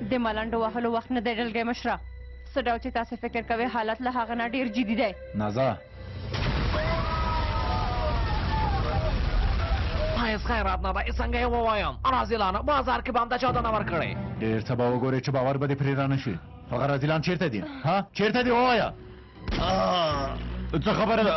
د ملنډو وهلو وخت نه دی ډلګۍ مشره. څه ډول چې تاسې فکر کوئ حالت له هغه نه ډېر جدي دی. نازا هیڅ خیرات نه دی. څنګه یې ووایم رازیلانه بازار کې به همدا چا نه ورکړی. ډېر څه به وګورې چې باور به دې پرې رانه شي. هغه رازیلان چېرته دي؟ ها چېرته دي ووایه. څه خبره ده؟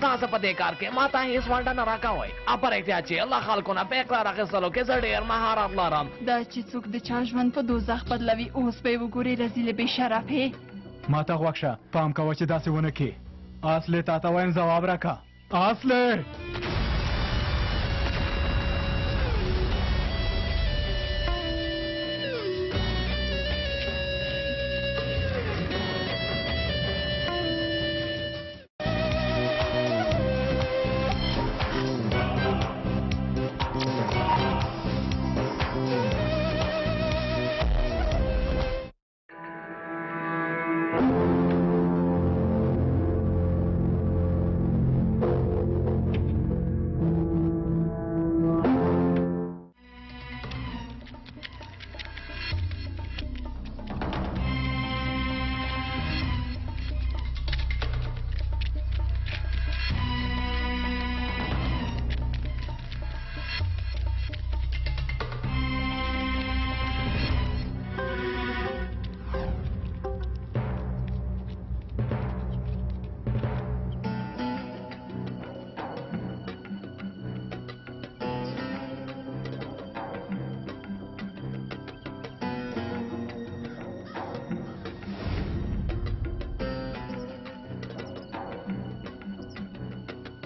تاسو په دې کار کې ما ته هیڅ ونډه نه راکوئ. پر احتیاط چې الله خلکو نه په اقرار اخیستلو کې زه ډېر مهارت لرم. دا چې څوک د چا ژوند په دوزخ بدلوي اوس به یې وګورې رزیلې بې شرفې. ما ته غوږ شه، پام کوه چې داسې ونه کړې. اصلې تا ته وایم ځواب راکړه. اصلې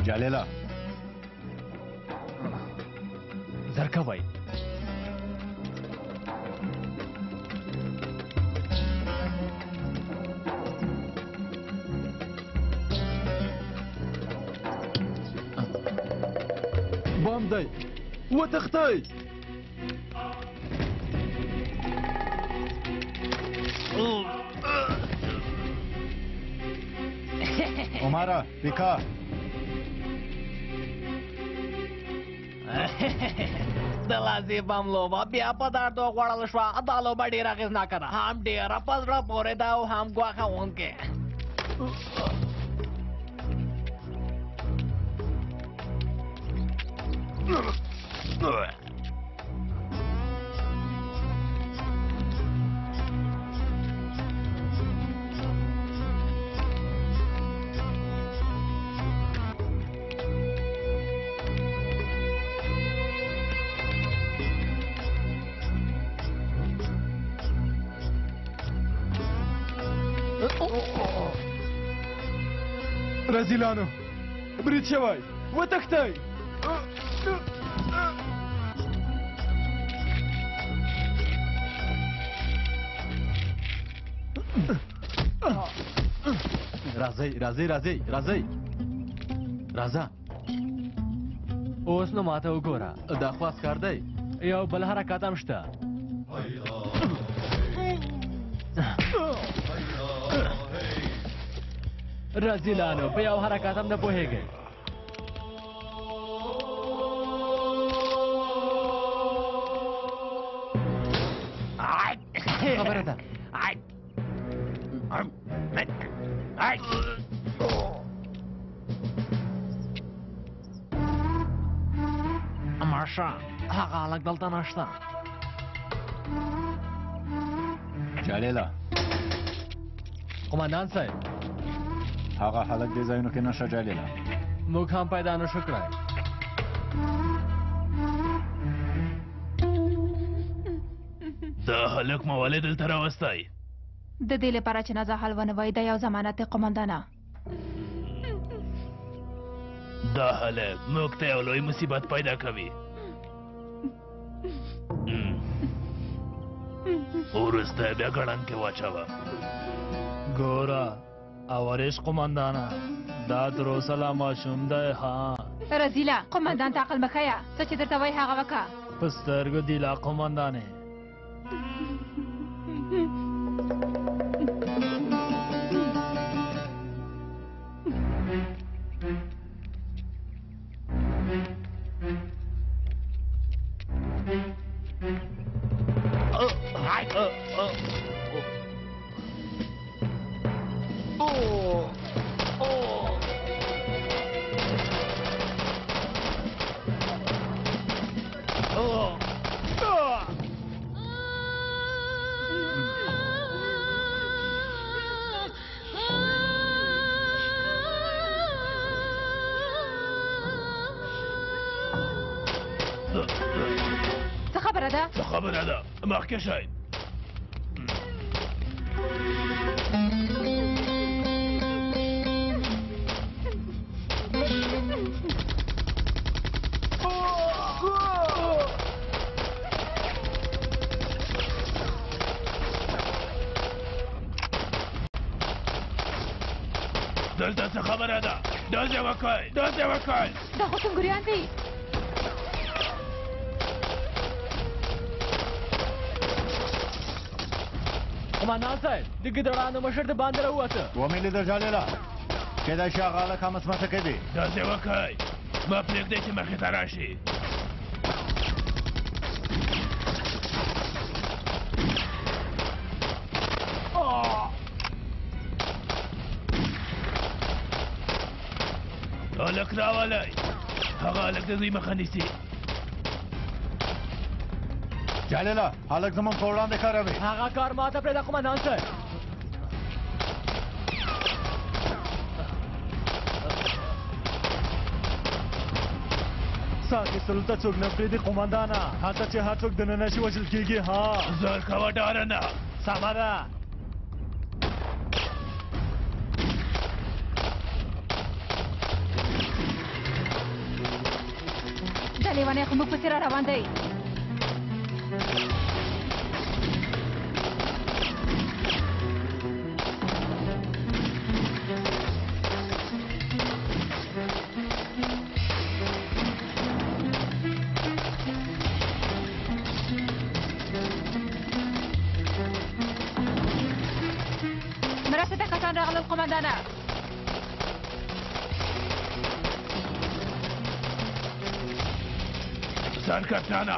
جالیلا زرکوئ. بام دی وتښتئ. عمره پیکا د لازې بم لوبه بیا په دردو غوړل شوه. دا لوبه ډېره اغېزناکه ده، هم ډېره په زړه پورې ده او هم ګواښونکې. رزیلانو برید شوی وتښتئ. راځئ راځئ راځئ راځئ راځه. اوس نو ماته وګوره، دا خو عسکر دی، یو بل حرکت هم شته. رزیلانو په یو حرکت هم نه پوهېږئ. خبره ده ماشه هغه هلک دلته نشته. جالیلا قمندان صاحب هغه هلک دې ځایونو کې نشته. جالیلا موږ هم پیدا نشو کړی. دا هلک مو ولې دلته راوستی؟ د دې لپاره چې نازا حل ونه وایي دا یو ضمانت دی قمندانه. دا هلک موږ ته یو لوی مصیبت پیدا کوي. وروسته بیا ګړنګ کې واچوه. ګوره اوریش قمندانه دا دروسه لا ماشوم دی. ها رزیله قمندان ته عقل مه ښیه، څه چې درته وایي هغه وکړه. په سترګو دي لا قمندانې. څه خبره ده؟ څه خبره ده؟ مخکې شئ. دلته څه خبره ده؟ داسې وکړئ، داسې وکړئ. دا خو ټنګریان دي. قمندان صاحب د ګیدړانو مشر د باندې راووته. ومې لیده جالله کېدای شي هغه هلک هم اسمته کوي. داسې وکړئ، مه پرېږدئ چې مخې ته راشي. هلک راولئ، هغه هلک د دوی مخه نیسي. جالله هلک زموږ په وړاندې کاروي. هغه کار ماته پرېږده قمندان صاحب. ساقي سلو ته څوک نه پرېږدي قمندانه، هلته چې هر څوک دننه شي وژل کېږي. ها زر کوه ډاره نه. سمه ده. دا لیونی خو موږ پسې را روان دی. مرسته ته کسان راغلل قمندانه. سر کپتانه،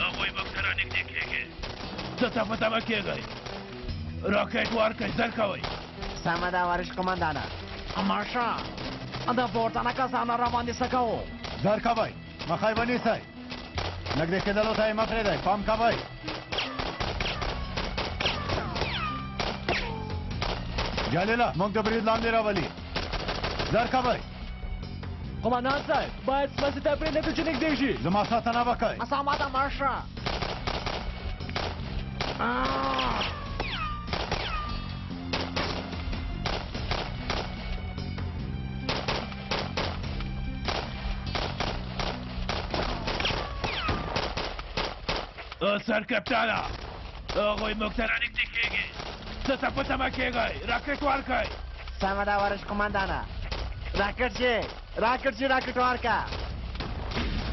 هغوی موږ ته رانږدې کېږي. څه ته په تمه کېږئ. راکټ ورکړئ، زر کوئ. سمه ده وارش قمندانه. ماشه د پورتنه کسانو راباندې څه کوو؟ زر کوئ، مخه یې ونیسئ. نږدې کېدلو ته یې مه پرېږدئ، پام کوئ. جالله موږ د برید لاندې راولي. زر کوئ. قمندان صاحب باید سمڅې ته پرېږدو چې نږدې شي. زما ساتنه وکئ. سمه ده ماشه. سر کپتانه، هغوی موږ ته رانږدې کېږي. څه ته په تمه کېږئ. راکټ ورکئ. سمه ده وارش قمندانه. راکټ چې راکټ ورکه.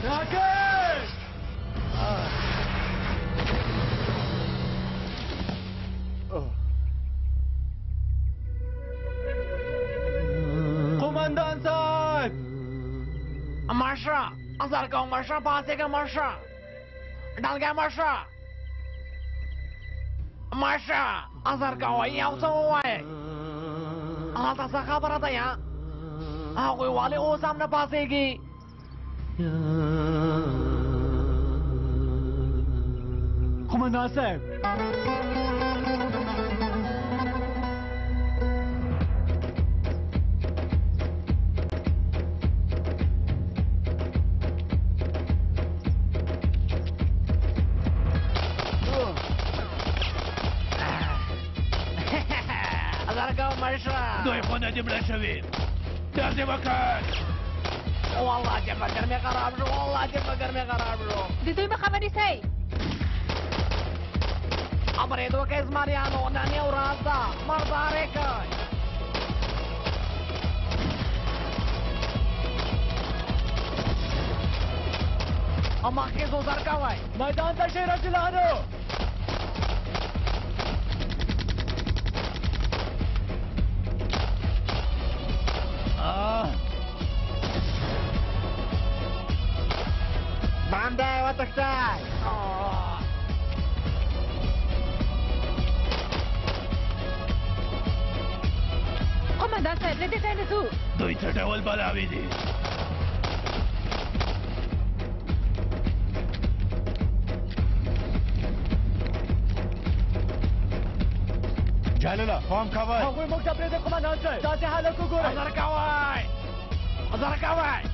راکټ قمندان صاحب. ماشه زر کوه ماشه، پاڅېږه ماشه. ډلګی ماشه. ماشه زر کوه، یو څه ووایئ. هلته څه خبره ده یا؟ هغوی ولې اوس هم نه پاڅېږي؟ قمندان صاحب دوی خو نه دي مړه شوي. داسې وکړ. والله چې فکر مې خراب شو، والله چې فکر مې خراب شو. د دوی مخه ونیسئ. برېد وکړئ زمریانو، نن یو ورځ ده، مردارې کوئ. مخکې ځو زر کوئ. میدان ته شئ رجلانو. Hamday وتختاي قومندان صاحب له دې ځای نه ځو. دوی څه ډول بلاوې دي؟ جلاله پام کوئ. هغوی موږ ته پرېږدئ قومندان صاحب، تاسې هلک وګورئ. حذر کوئ حذر کوئ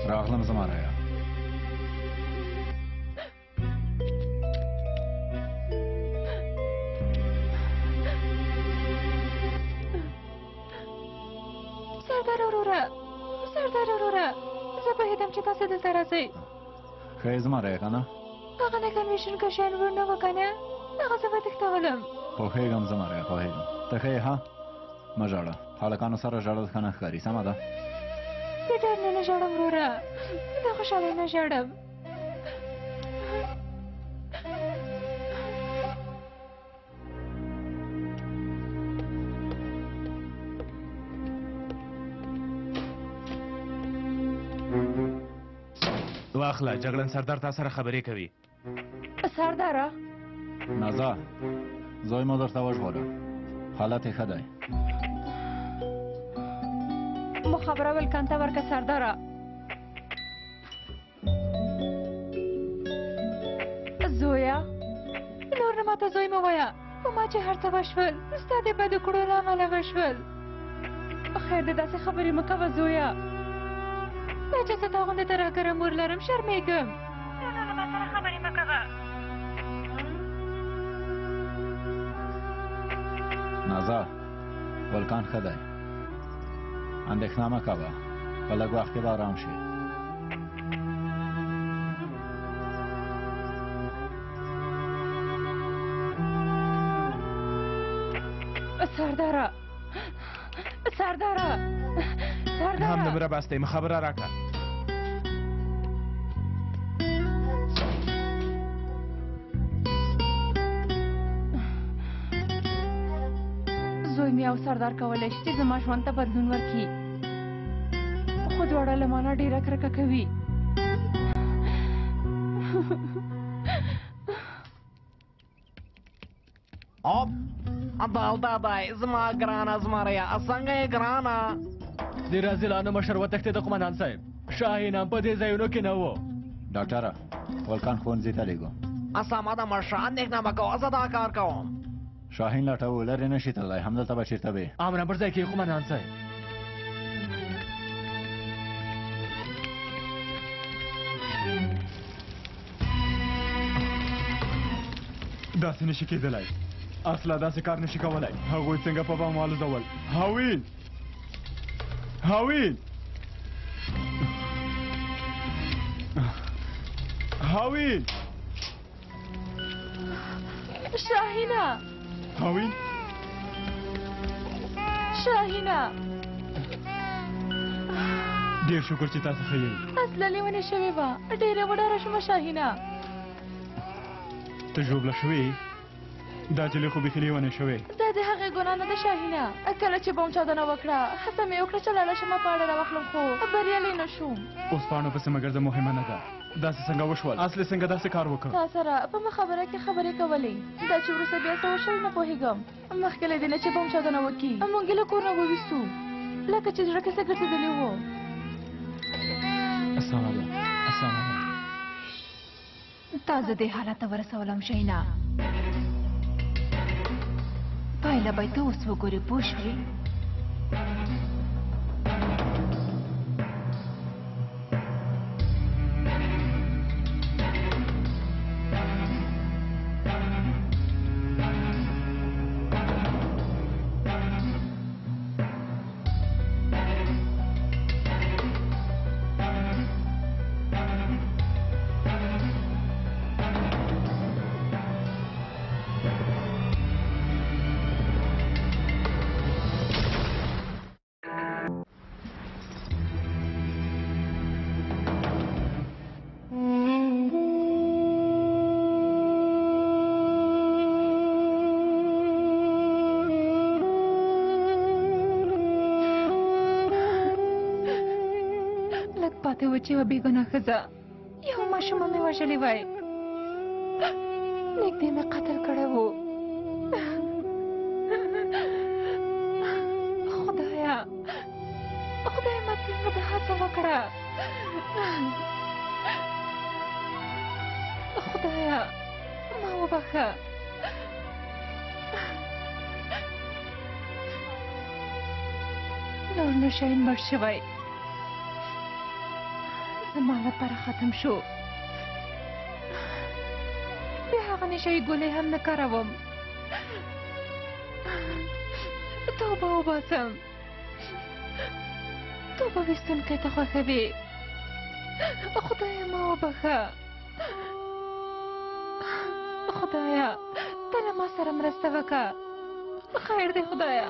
راغلم زما رایا. سردار وروره، سردار وروره، زه پوهېدم چې تاسو دلته راځئ. ښه یې زما رایا که نه؟ هغه نه کنویشن کشیان ورنه وه که نه، هغه زه وتښتولم. پوهېږم زما رایا، پوهېږم. ته ښه یې ها؟ مه ژاړه. هلکانو سره ژړل ښه نه ښکاري، سمه ده؟ د ډېر نه ژاړم وروره، د خوشحالۍ نه ژاړم. واخله جګړن سردار تا سره خبرې کوي. سرداره نازا زوی مو درته وژغوره، حالت یې ښه دی. مخابره ولکانته ورکه سرداره. زویا نور نه ماته زوی مه وایه، خو ما چې هر څه وشول ستا د بدو کړو له امله وشول. خیر د داسې خبرې مه کوه زویا، دا چې زه تا غوندې ترهګره مور لرم شرمېږم. نور له ما سره خبرې مه کوه. نازا ولکان ښه دی، اندېښنه مه کوه، په لږ وخت کې به ارام شي. سرداره سرداره سرداره هم نمره بسته خبره راکړه. زوی مې او سردار کولی شي چې زما ژوند ته بدلون ورکړي، خو دواړه له ما نه ډېره کرکه کوي. Op, دلته دی زما ګرانه زمريه، څنګه یې ګرانه؟ د رازیلانو مشر وتښتېد قومندان صاحب، شاهین هم په دې ځایونو کې نه و. ډاکټره ولکان ښوونځي ته لېږو. سمه ده مشره، اندېښنه مه کوه، زه دا کار کوم. شاهین لټوو، لرې نه شي تللی، همدلته به چېرته وې. امر پر ځای کې قومندان صاحب. داسې نشي کېدلی، اصلا داسې کار نشي کولی. هغوی څنګه په بم والوزول؟ هاویل هاویل هاویل شاهینه هاویل شاهینه ډېر شکر چې تاسو ښه یې. اصله لیونې شوې وه، ډېره وډاره شومه شاهینه. ته ژوبله شوې؟ دا جلې خو بیخي لیونې شوې. دا د هغې ګناه نه ده شاهینه. کله چې بم چاودنه وکړه هڅه مې وکړه چې لاړه شم په اړه راواخلم، خو بریالی نه شوم. اوس پاڼو پسې مګر زه مهمه نه ده. داسې څنګه وشول؟ اصلي څنګه داسې کار وکړ؟ تا سره په مخابره کې خبرې کولې، دا چې وروسته بیا څه وشول نه پوهېږم. مخکې له دې نه چې بم چاودنه وکړي موږ یې له کور نه وویستو، لکه چې زړه کې څه ګرځېدلي وو. السلام علیکم. السلام علیکم. تا زه دې حالت ته ورسولم شینا، پایله به ته اوس وګورې، پوه شوې؟ پاتې و چې یوه بېګناه ښځه یو ماشومه مې وژلې وای نږدې مې قتل کړی و خدای مطلب د هڅه وکړه خدایا ما وبخه نور نشاین مړ شوی زما لپاره ختم شو بیا هغه نشهیي ګولۍ هم نه کاروم توبه وباسم توبه ویستونکی ته خوښوي خدایه ما وبخه خدایا ته له ما سره مرسته وکړه خیر دی خدایا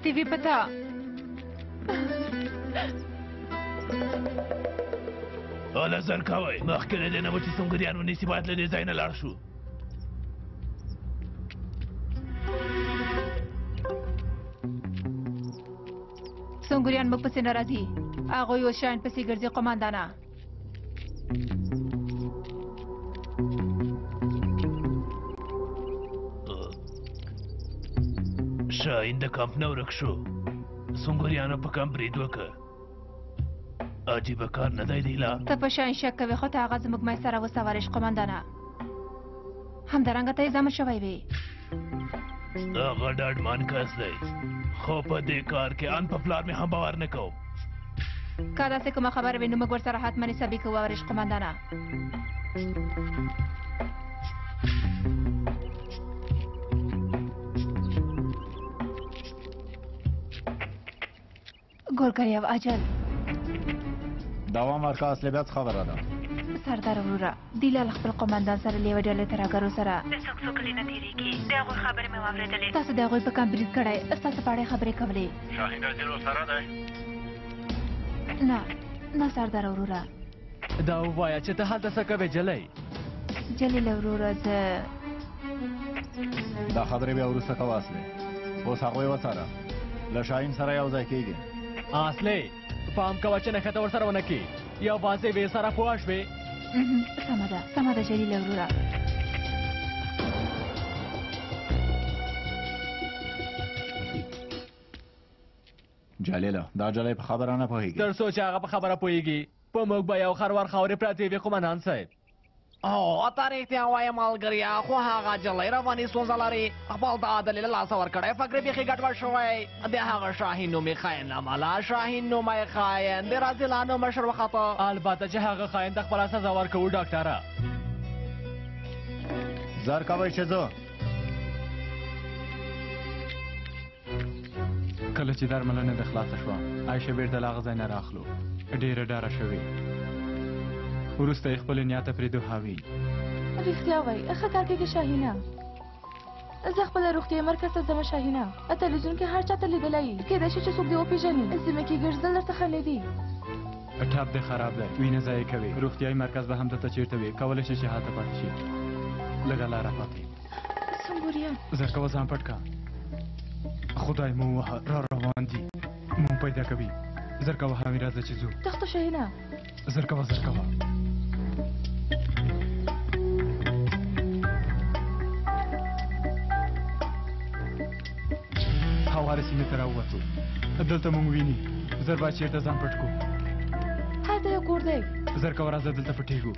لعنتی وي پتا اله ځل کوئ مخکې له دې نه مو چې سونګریان ونیسي باید له دې ځای نه لاړ شو سونګریان موږ پسې نه راځي هغوی اوس شیان پسې ګرځي قماندانه شاهین د کمپ نه ورک شو سونګریانو په کمپ برید وکړ عجیبه کار نه دی دیلا ته په شیان شک کوې خو ته هغه زموږ منځ ته راوسوارش قماندانه همدارنګه ته یې ځامه شوی وې هغه ډاډمان کس دی خو په دې کار کې ان په پلار مې هم باور نه کوم که داسې کومه خبره وي نو موږ ورسره حتما حسابي کوو وارش قماندانه ګورګر یو اجل دوا مرکز لبیات خبره ده سردار وروره دیلال خپل قماندان سره له یوې ډلې ترهګرو سره د څوک نه تېرېږي د هغوی خبرې مې واورېدلې تاسو د هغوی په کمپ برید کړی ستاسو په اړه یې خبرې کولې شاهین وزیر ورسره دی نه سردار وروره دا ووایه چې ته هلته څه کوې جلی جلیل وروره زه دا خبرې بیا وروسته کوه اصلي اوس هغوی وڅاره له شاهین سره یو ځای کېږي اصلي پام کوه چې نښته ورسره ونه کړي یو واضح وې سره پوه شوې سمه ده جلیل وروره جلیله دا جلی په خبره نه پوهېږي تر څو چې هغه په خبره پوهېږي په موږ به یو خروار خاورې پرتې وي قمندان صاحب او ته رښتیا وایې ملګریا خو هغه جلی رواني ستونزه لري خپل د عادلې له لاسه ورکړی فکر بیخي ګډوډ شوی د هغه شاهین نومې خاین عمله شاهین نومی خاین د رازیلانو مشر وخته البته چې هغه خاین ته خپله سزا ورکوو ډاکټره زر کوئ چې زه کله چې درملنه د خلاصه شوه عایشه بېرته له هغه ځای نه راخلو ډېره ډاره شوې وروسته یې خپلې نیاته پرې دوهاوي رښتیا وایي ښه کار کوي شاهینه زه خپله روغتیایي مرکز ته ځمه شاهینه تلویزیون کې هر چا ته لیدلی کیدای شي چې څوک دې وپېژني سیمه کې ګرځېدل درڅخه نه دي ټاپ دې خراب دی وینه ضایع کوي روغتیایي مرکز به هم دلته چېرته وي کولی شي چې هلته پاتې شي لږه لاره پاتې سنګوریان زرکوه ځان پټ که خدای مو ووهه را روان دي مو پیدا کوي زرکوه حامي راځه چې ځو تختو شاهینه زرکوه هوارې سیمې ته راووتو دلته مونږ ویني زر باید چېرته ځان پټ کړو هلته یو کور دی زرکوه راځه دلته پټېږو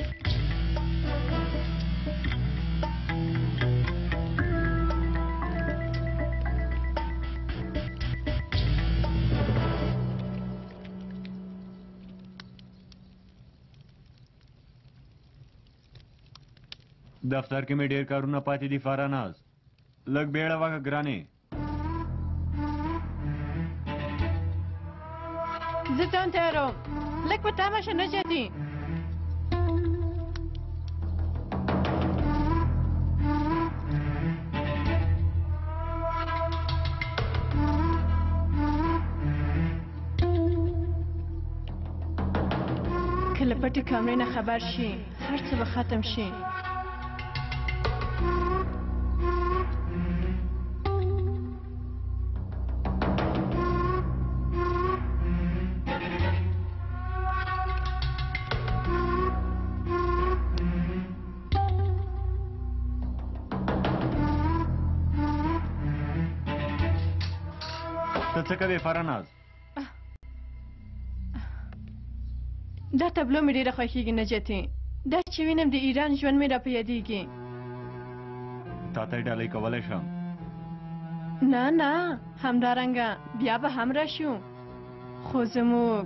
دفتر کې مې ډېر کارونه پاتې دي فاراناز لږ بیړه وکړه ګرانې زه ځان تیاروم لږ په تمه شه نه جدي که له پټې کامرې نه خبر شي هر څه به ختم شي. ته څه کوې فرناز؟ دا تبلو مې ډېره خوښېږي نجاتي. دا چې وینم د ایران ژوند مې را په یادېږي. تا ته یې ډالۍ کولی شم؟ نه نه همدارنګه بیا به هم راشو، خو زموږ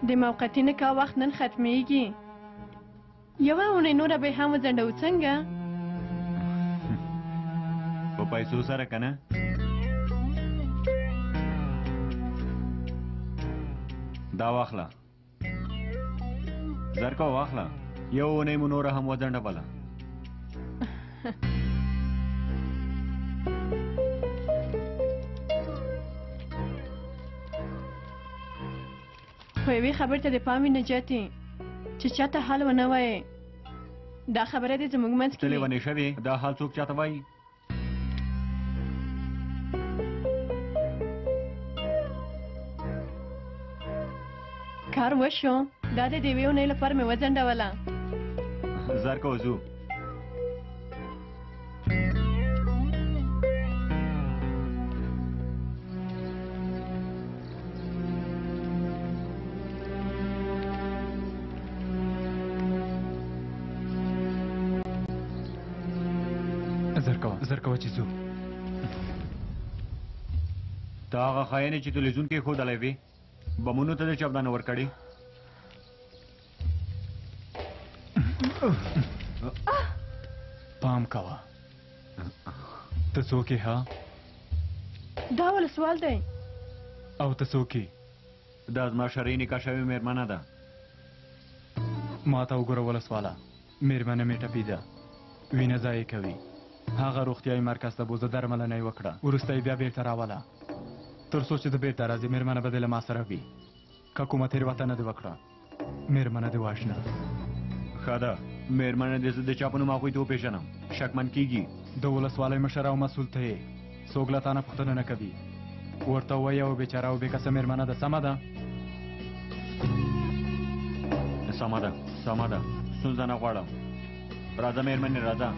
د موقتي نکاح وخت نن ختمیږي. یوه اونۍ نوره به هم وځنډو څنګه؟ په پیسو سره که نه؟ دا واخله زرکه واخله، یو اونۍ مو نوره هم وځنډوله. خو یوې خبرې ته د پام وي نجاتي، چې چاته حال ونه وایې. دا خبره دې زموږ منځ کې ته لیونې شوې؟ دا حال څوک چاته وایي؟ کار وشو، دا د یوې اونۍ لپاره مې وځنډوله. زرکه وځو. زرکوه چې ځو. ته هغه خاین چې تلویزیون کې ښودلی وې بمونو ته د چاودنه ورکړې؟ پام کوه. ته څوک یې ها؟ دا ولې سوال دی؟ او ته څوک یې؟ دا زما شرعي نکاح شوې مېرمنه ده. ما ته وګوره ولسواله، مېرمنه مې ټپي ده، وینه ضایع کوي. هغه روغتیایي مرکز ته بوزه، درملنه یې وکړه، وروسته یې بیا بیرته راوله. تر څو چې د بیرته راځي مېرمنه به دې له ما سره وي. که کومه تېروتنه دې وکړه مېرمنه دې وژنه. ښه ده، مېرمنه دې زه د چا په نوم هغوی ته وپېژنم؟ شکمن کېږي. د ولسوالۍ مشر او مسؤل ته یې څوک له تا نه پوښتنه نه کوي. ورته ووایه او بېچاره او بېکسه مېرمنه ده. سمه ده؟ سمه ده، سمه ده، ستونزه نه غواړم. راځه مېرمنې راځه.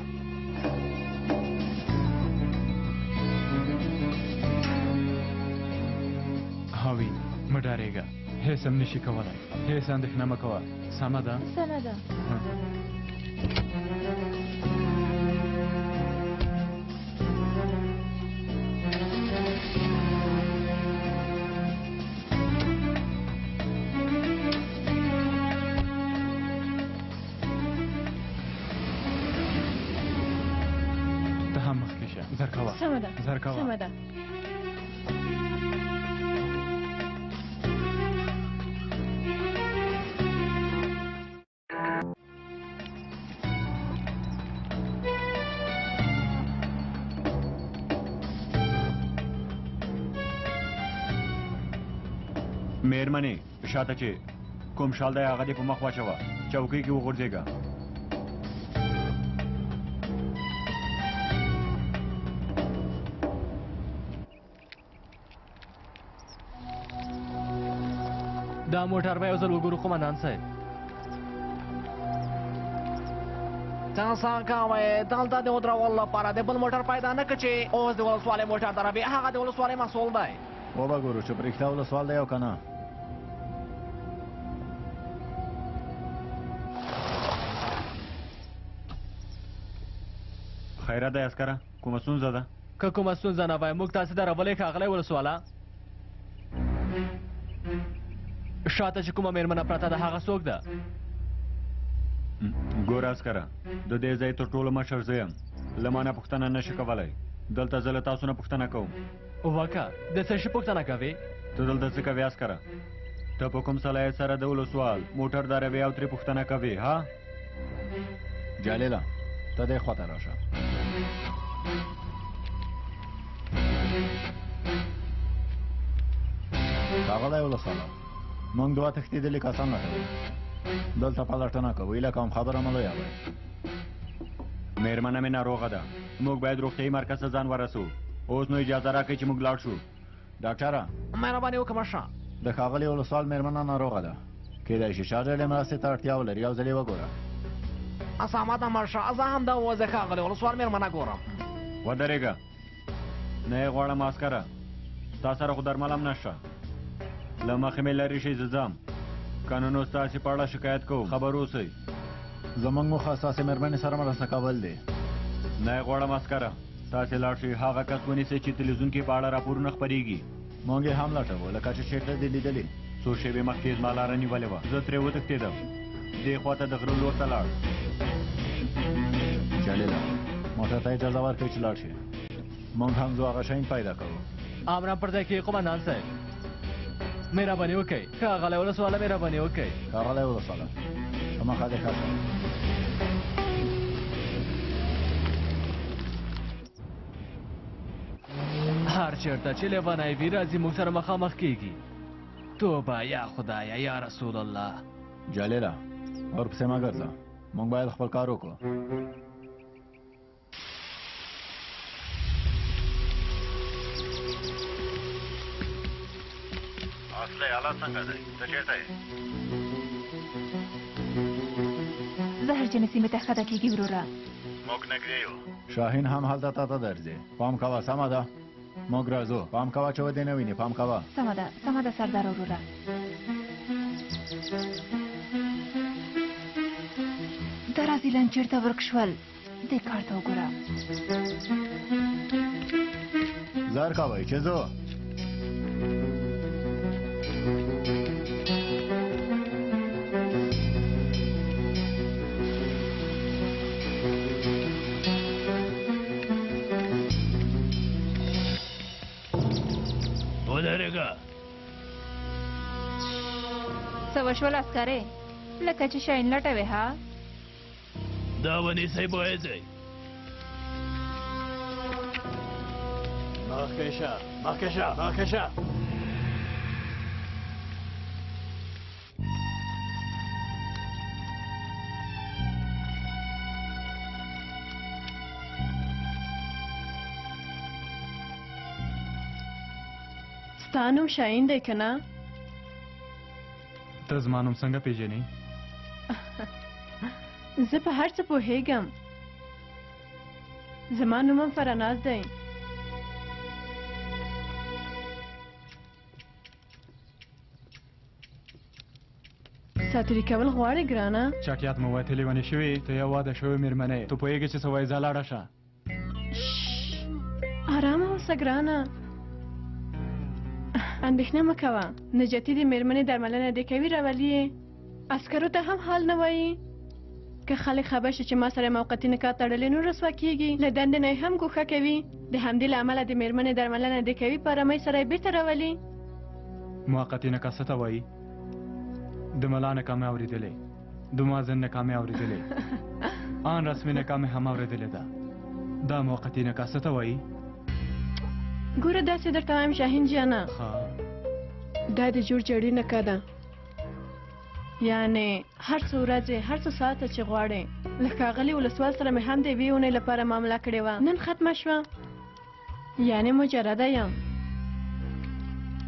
هاوی مه ډارېږه، هېڅ هم نشي کولی، هېڅ اندېښنه مه کوه. سمه ده؟ سمه ده. ته هم مخکې شه. زرکوه سمه ده، زرکوه. سمه ده. مېرمنې شاته چې کوم شال دی هغه دې په مخ واچوه، چوکۍ کې وغورځېږه. دا موټر به یو ځل وګورو قومندان صاحب. څنګه کوئ؟ دلته د ودرولو لپاره د بل موټر پیدا نه کړ چې اوس د ولسوالۍ موټر دروي، هغه د ولسوالۍ مسؤل دی. وبه ګورو چې په رښتیا ولسوال دی او که نه. خیرات دی عسکره، کومه ستونزه ده؟ که کومه ستونزه نه وای موږ تاسې درولې ښاغلی ولسواله. شاته چې کومه مېرمنه پرته ده هغه څوک ده؟ ګوره عسکره، د دې ځای تر ټولو مشر زه یم، له ما نه پوښتنه نشي کولی. دلته زه له تاسو نه پوښتنه کوم. وکه د څه شي پوښتنه کوې؟ ته دلته څه کوې عسکره؟ ته په کوم صلاحیت سره د ولسوال موټر دروې او ترې پوښتنه کوې ها؟ جلیله ته دې خواته راشه. ښاغلی ولسواله، موږ دوه تښتېدلي کسان لټوو. دلته پلټنه کوئ لکه هم خبره مه لویوئ. میرمنه مې ناروغه ده، موږ باید روغتیایي مرکز ته ځان ورسو. اوس نو اجازه راکړئ چې موږ لاړ شو. ډاکټره مهرباني وکړه مشره. د ښاغلي ولسوال میرمنه ناروغه ده، کیدای شي شاګردې مرستې ته اړتیا ولري. یو ځل یې وګوره. سمه ده مشره، زه هم دا وځه ښاغلی ولسوال مېرمنه ګورم. ودرېږه، نه یې غواړم عسکره، ستا سره خو درمل هم نشته. له مخې مې لرې شئ، زه ځم. که نه نو ستاسې په اړه شکایت کوم، خبر اوسئ. زموږ موخه ستاسې میرمنې سره مرسته کول دی. نه یې غواړم عسکره، تاسې لاړ شئ، هغه کس ونیسئ چې تلویزیون کې په اړه راپورونه خپرېږي. موږ یې هم لټوو، لکه چې چېرته دې لیدلي. څو شېبې مخکې زما لاره نیولې وه، زه ترې وتښتېدم، دې خوا ته د غره لور ته لاړ. جلیله موټر ته اجازه ورکړئ چې لاړ شي. موږ هم ځو هغه شیان پیدا کوو. امرم پر ځای کې قمندان صاحب مهرباني وکړئ، ښاغلی ولسواله مهرباني وکړئ. ښاغلی ولسواله په مخه دې ښه شه. هر چېرته چې لیونی وي راځي موږ سره مخامخ کېږي. توبه یا خدایه یا رسول الله. جلیله ورپسې مه ګرځه، موږ باید خپل کار وکړو. اصلي حالات څنګه دی؟ ته چېرته یې؟ زه هرچېنې سیمې ته ښکته کېږي وروره. موږ نږدې یو. شاهین هم هلته تا ته درځي. پام کوه، سمه ده؟ موږ راځو. پام کوه چې ودې نه ویني. پام کوه. سمه ده سردار وروره. دا رازیلان چېرته ورک شول؟ دې کار ته وګوره. زر کوئ چې ځو. ودرېږه. څه وشول عسکرې؟ لکه چې شاهین لټوې ها؟ دا ونیسئ بویځئ. مخکې شه، مخکې شه، مخکې شه. ستا نوم شاهین دی که نه؟ ته زما نوم څنګه پیژنې؟ زه په هر څه پوهیږم. زما نوم هم فرناز دی. ساتری کول غواړې ګرانه؟ چاکیات مو وایي ته لیونې شوې، ته یو واده شوې مېرمنه یې، ته پوهېږې چې څه وایي، ځه لاړه شه. ارامه اوسه ګرانه، اندېښنه مه کوه. نجاتي د مېرمنې درملنه دې کوي راولي یې. عسکرو ته هم حال نه وایي. که خلک خبر شي چې ما سره موقتي نکاح تړلې نو رسوا کېږي. له دندې نه هم ګوښه کوي. د همدې له امله د مېرمنې درملنه دې کوي، په ارامۍ سره یې بېرته راولي. موقتي نکاح څه ته وایي؟ د ملا نکاح مې اورېدلې، د مؤذن نکاح مې اورېدلې، ان رسمي نکاح مې هم اورېدلې ده. دا موقتي نکاح څه ته وایي؟ ګوره داسې درته وایم شاهین جانه، دا د جوړ جړي نکاح ده. یعنې هر څو ورځې هر څو ساعته چې غواړې. له ښاغلي ولسوال سره مې هم د یوې اونۍ لپاره معامله کړې وه، نن ختمه شوه. یعنې مجرده یم.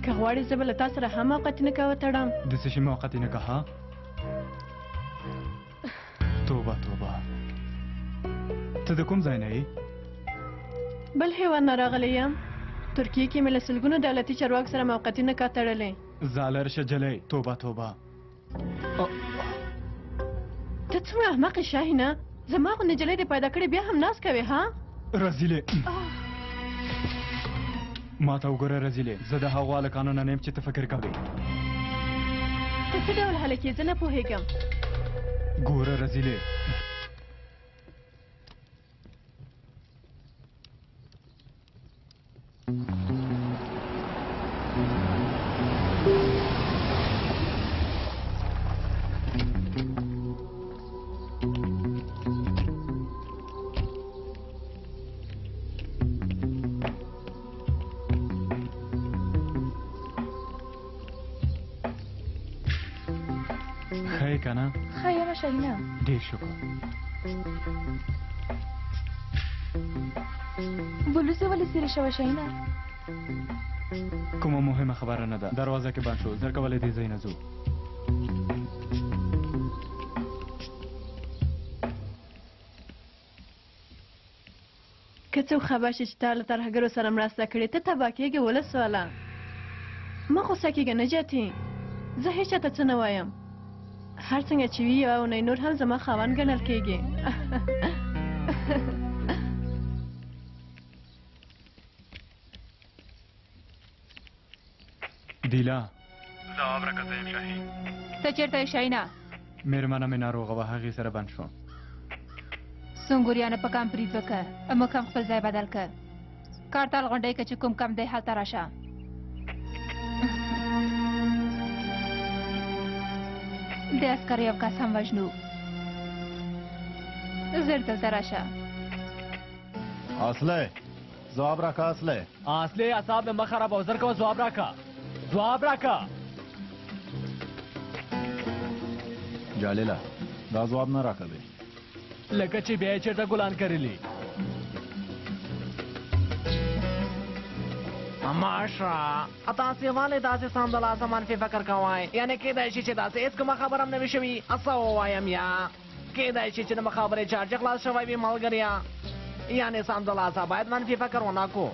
که غواړې زه به له تا سره هم موقتي نکاح وتړم. د څه شي موقتي نکاح؟ توبه توبه، ته د کوم ځای نه یې؟ بل هېواد نه راغلی یم. ترکیې کې مې له سلګونو دولتي چارواکو سره موقتي نکاح تړلې. زالر شه جلی، توبه توبه. ته څومره احمق یې شاهینه؟ زما غو نجلۍ دې پیدا کړې بیا هم ناز کوې ها؟ رزیلې ما ته وګوره رزیلې، زه د هغو هلکانو نه نه یم چې ته فکر کوې. ته څه ډول هلک یې؟ زه نه پوهېږم. ګوره رزیلې، ښه یې که نه ښه یم شاهینه. ډېر شکر. بلوزې ولې څیرې شوه شاهینه؟ کومه مهمه خبره نه ده. دروازه کې بند شو. زر کولی دې ځای نه ځو. که څوک خبر شي چې تا له ترهګرو سره مرسته کړې ته تباه کېږې ولس والا. مه غوسه کېږه نجاتي. زه هېڅ چاته څه نه وایم. هر څنګه چې وي یوه اونۍ نور هم زما خاوند ګڼل کېږي. دیلا ته چېرته یې شاهینه؟ مېرمنه مې ناروغه وه هغې سره بند شوم. سونګوریانو په کام برید وکړه. موږ هم خپل ځای بدل کړ. کارتال غونډۍ که چې کوم کم دی هلته راشه. د عسکر یو کس هم وژنو. زر دلته راشه. اصله ځواب راکه اصله. اصلي اعصاب مې مه خرابوه. زر کوه ځواب راکه. ځواب راکه. جالیله دا ځواب نه راکوي. لکه چې بیا یې چېرته ګلان کرلي. ماشه تاسې ولې داسې سمدلاسه منفي فکر کوئ؟ یعنې کیدای شي چې داسې هېڅ کومه خبره هم نه وي شوي. څه ووایم یا کیدای شي چې د مخابرې چارج خلاص شوی وي ملګریا. یعنې سمدلاسه باید منفي فکر ونه کړو.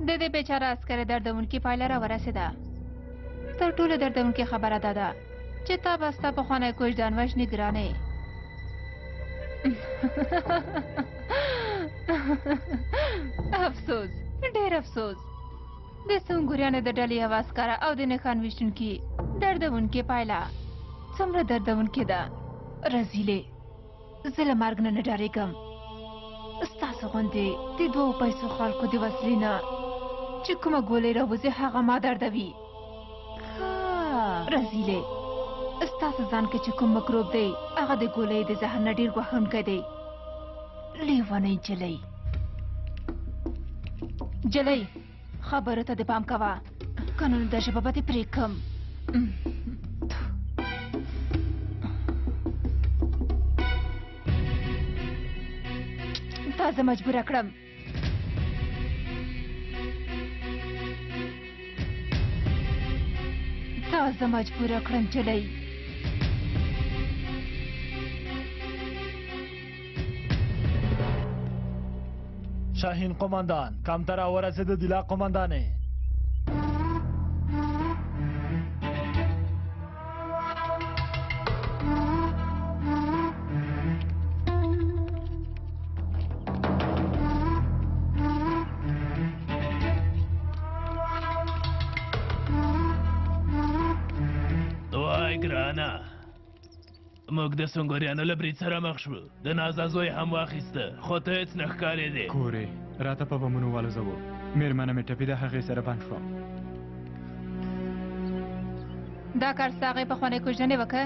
د دې بیچاره عسکر دردونکې پایله راورسېده. تر ټولو دردونکې خبره دا ده چې تا به ستا پخوانی کوژدان وژنې ګرانې. افسوس ډېر افسوس. د سونګوریانو د ډلې یوه عسکره او د نښان ویشتونکي دردونکې پایله څومره دردونکې ده. رزیلې زه له مرګ نه ډارېږم. ستاسو غوندې د دوو پیسو خلکو د وسلې نه چې کومه ګولۍ راوځي هغه ما دردوي. رزیلې ستاسو ځان کې چې کوم مکروب دی هغه د ګولۍ د زهر نه ډېر ګواښونکی دی. لیونۍ نجلۍ جلۍ خبرو ته د پام کوه که نه نو دا ژبه به دې پرې کړم. تا زه مجبوره کړم. تا زه مجبوره کړم جلۍ. شاهین قماندان کمتر ورسېده دیلا قماندانې. وای ګرانه موږ د سونګوریانو له برید سره مخ شوو. د نازا زوی هم واخیسته خو ته هېڅ نه ښکارېدې. کورې راته په بمونو والوځوو. مېرمنه مې ټپي ده هغې سره بند شوم. دا کار ستا هغې پخوانی کوژدنې وکړه؟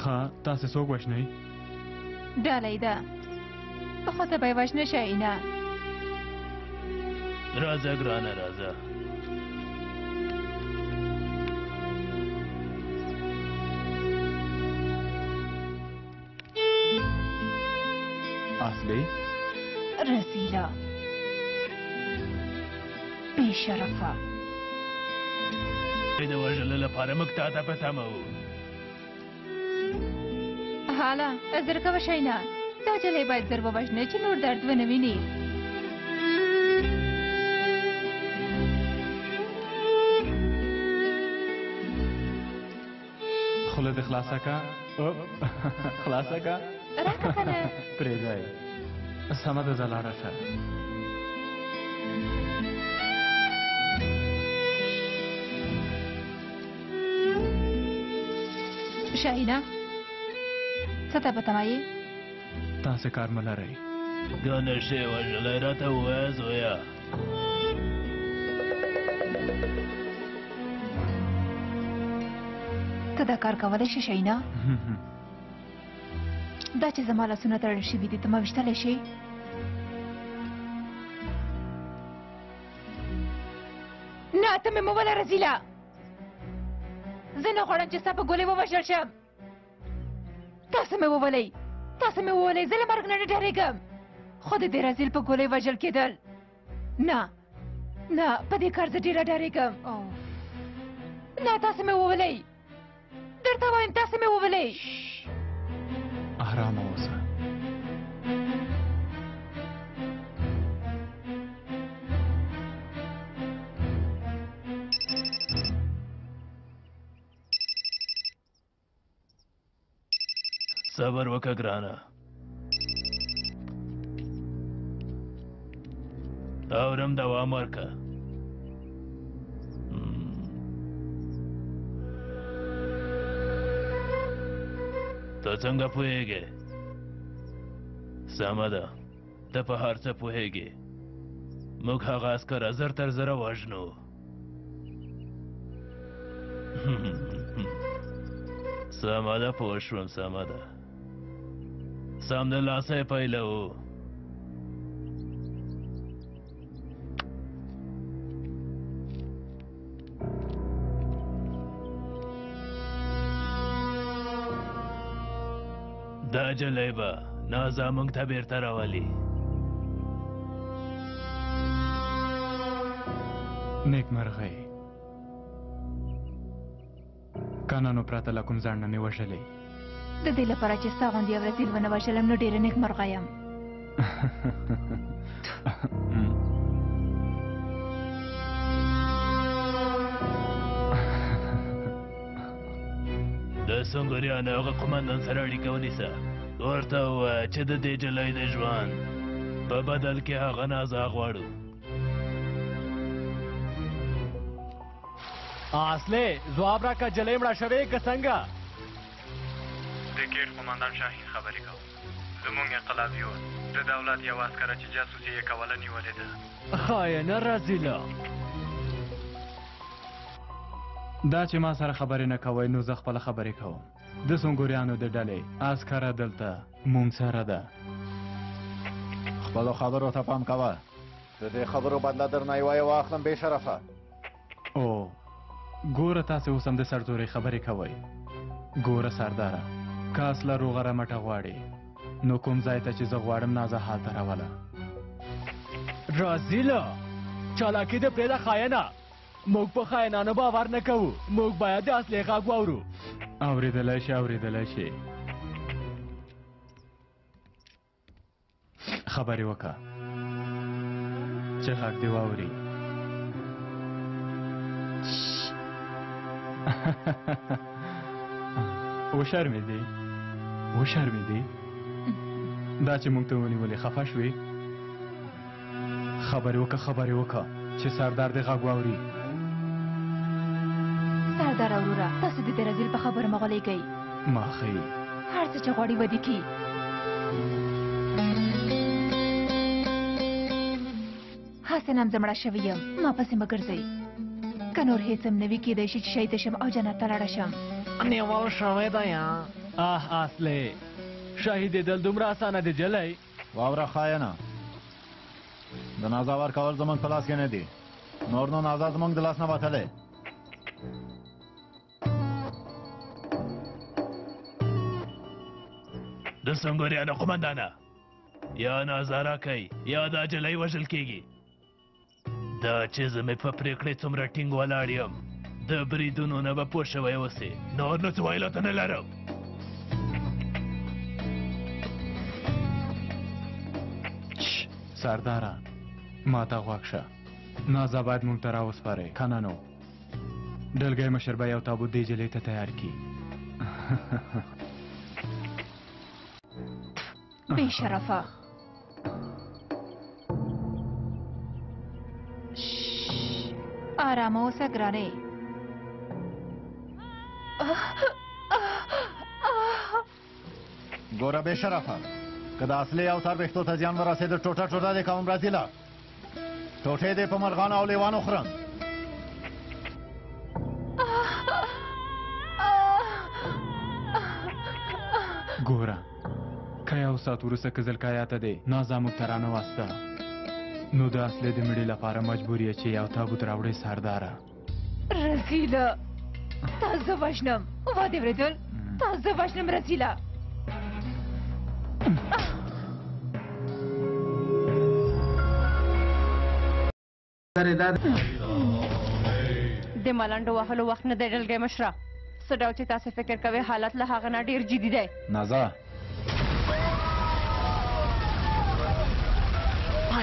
ښه تاسې څوک وژنئ؟ ډاله یې ده خو ته به یې وژنه شاهینه. راځه ګرانه راځه. اصلي رزیله بې شرفه. د وژلو لپاره موږ تا ته په تمه وو. حاله زر کوه شاهینه. دا جلۍ باید زر ووژنې چې نور درد ونه ویني. خوله دې خلاصه که. خلاصه که راکه که نه پرېږدی. سمه ده ځه لاړه شه. شاهینه څه ته په تمه یې؟ تاسې کار مه لرئ. دا نشې وژلی راته ووایه زویه. ته دا کار کولی شې شاهینه؟ دا چې زما لاسونه تړل شوي دي ته ما ویشتلی شې؟ نه ته مې مه وله رزیله، زه نه غواړم چې ستا په ګولۍ ووژل شم. تاسو مې وولئ، تاسو مې وولئ، زه له مرګ نه نه ډارېږم، خو د دې رزیل په ګولۍ وژل کېدل نه نه، په دې کار زه ډېره ډارېږم. نه تاسو مې وولئ، درته وایم تاسو مې وولئ. آرامه اوسه. صبر وکړه ګرانه، اورم دوام ورکړه. ته څنګه پوهېږې؟ سمه ده، ته په هر څه پوهېږې. موږ هغه عسکر زر تر زره وژنو. سمه ده، پوه شوم، سمه ده. سمدلاسه یې پیلوو. دا جلۍ به نازا موږ ته بیرته راولي. نیکمرغۍ کنه نو پرته له کوم ځان نه مې وژلې. د دې لپاره چې ستا غوندې یو رزیل ونه وژلم نو ډېره نیکمرغه یم. د سنګریانو هغه قمندان سره اړیکه ونیسه، ورته ووایه چې د دې جلۍ د ژوند په بدل کې هغه نازا غواړو. اصلې ځواب راکړه، جلۍ مړه شوې که څنګه؟ د ګیټ قمندان شاهین خبرې کوم. زموږ انقلابیون د دولت یو عسکره چې جاسوسي یې کوله نیولې ده. خاینه رزیله. دا چې ما سره خبرې نه کوئ نو زه خپله خبرې کوم. د سنګوریانو د ډلې عسکره دلته مونږ سره ده. خپلو خبرو ته پام کوه، د دې خبرو بدله درنه یوه یې واخلم بې شرفه. او ګوره تاسې اوس هم د سرزورۍ خبرې کوئ. ګوره سرداره، که اصله روغه رمټه غواړې نو کوم ځای ته چې زه غواړم نازه هلته راوله. رزیله چالاکي دې پرېږده خاینه، موږ په خاینانو باور نه کوو، موږ باید د اصلي غږ واورو. اورېدلی شي اورېدلی شي، خبرې وکړه چې غږ دې واوري. وشرمېدې وشرمېدې؟ دا چې موږ ته ونیولې خفه شوې؟ خبرې وکړه خبرې وکړه چې سردار دې غږ واوري. سردار وروره، تاسو د دې رزیل په خبره مه غولېږئ. ما ښیي هر څه چې غواړي به دې کي. هسې نم زه مړه شوې یم، ما پسې مه ګرځئ. که نور هېڅ هم نه وي کېدی شي چې شهیده شم او جنت ته لاړه شم. نیول شوې ده یا اصلې شهیدېدل دومره اسانه دی جلۍ؟ واوره خاینه، د نازا ورکول زموږ په لاس کې نه دي، نور نو نازا زموږ د لاس نه وتلی. د سنګریانو قمندانه، یا نازا راکئ یا دا جلۍ وژل کېږي. دا چې زه مې په پرېکړې څومره ټینګ ولاړ یم، د بریدونو نه به پوه شوی اوسې، نور نو څه ویلو ته نه لرم. سرداره ما ته غوږ شه، نازا باید موږ ته راوسپارئ، که نه نو ډلګی مشر به یو تابوت دې جلۍ ته تیار کړي. بې شرفه. آرامه اوسه ګرانې. ګوره بې شرفه، که د اصلي اوتار ویښتو ته زیان ورسېده ټوټه ټوټه دې کوم رزیله، ټوټې دې په مرغانو او لیوانو خورم. ګوره که یو ساعت وروسته که زلکایا ته دی نازا موږ ته رانه واسته نو د اصلي د مړي لپاره مجبور یې چې یو تابوت راوړې سرداره رزیله تازه وژنم وا دې ورېدل تازه وژنم رزیله د ملنډو وهلو وخت نه دی ډلګۍ مشره څه ډول چې تاسې فکر کوئ حالت له هغه نه ډېر جدي دی نازا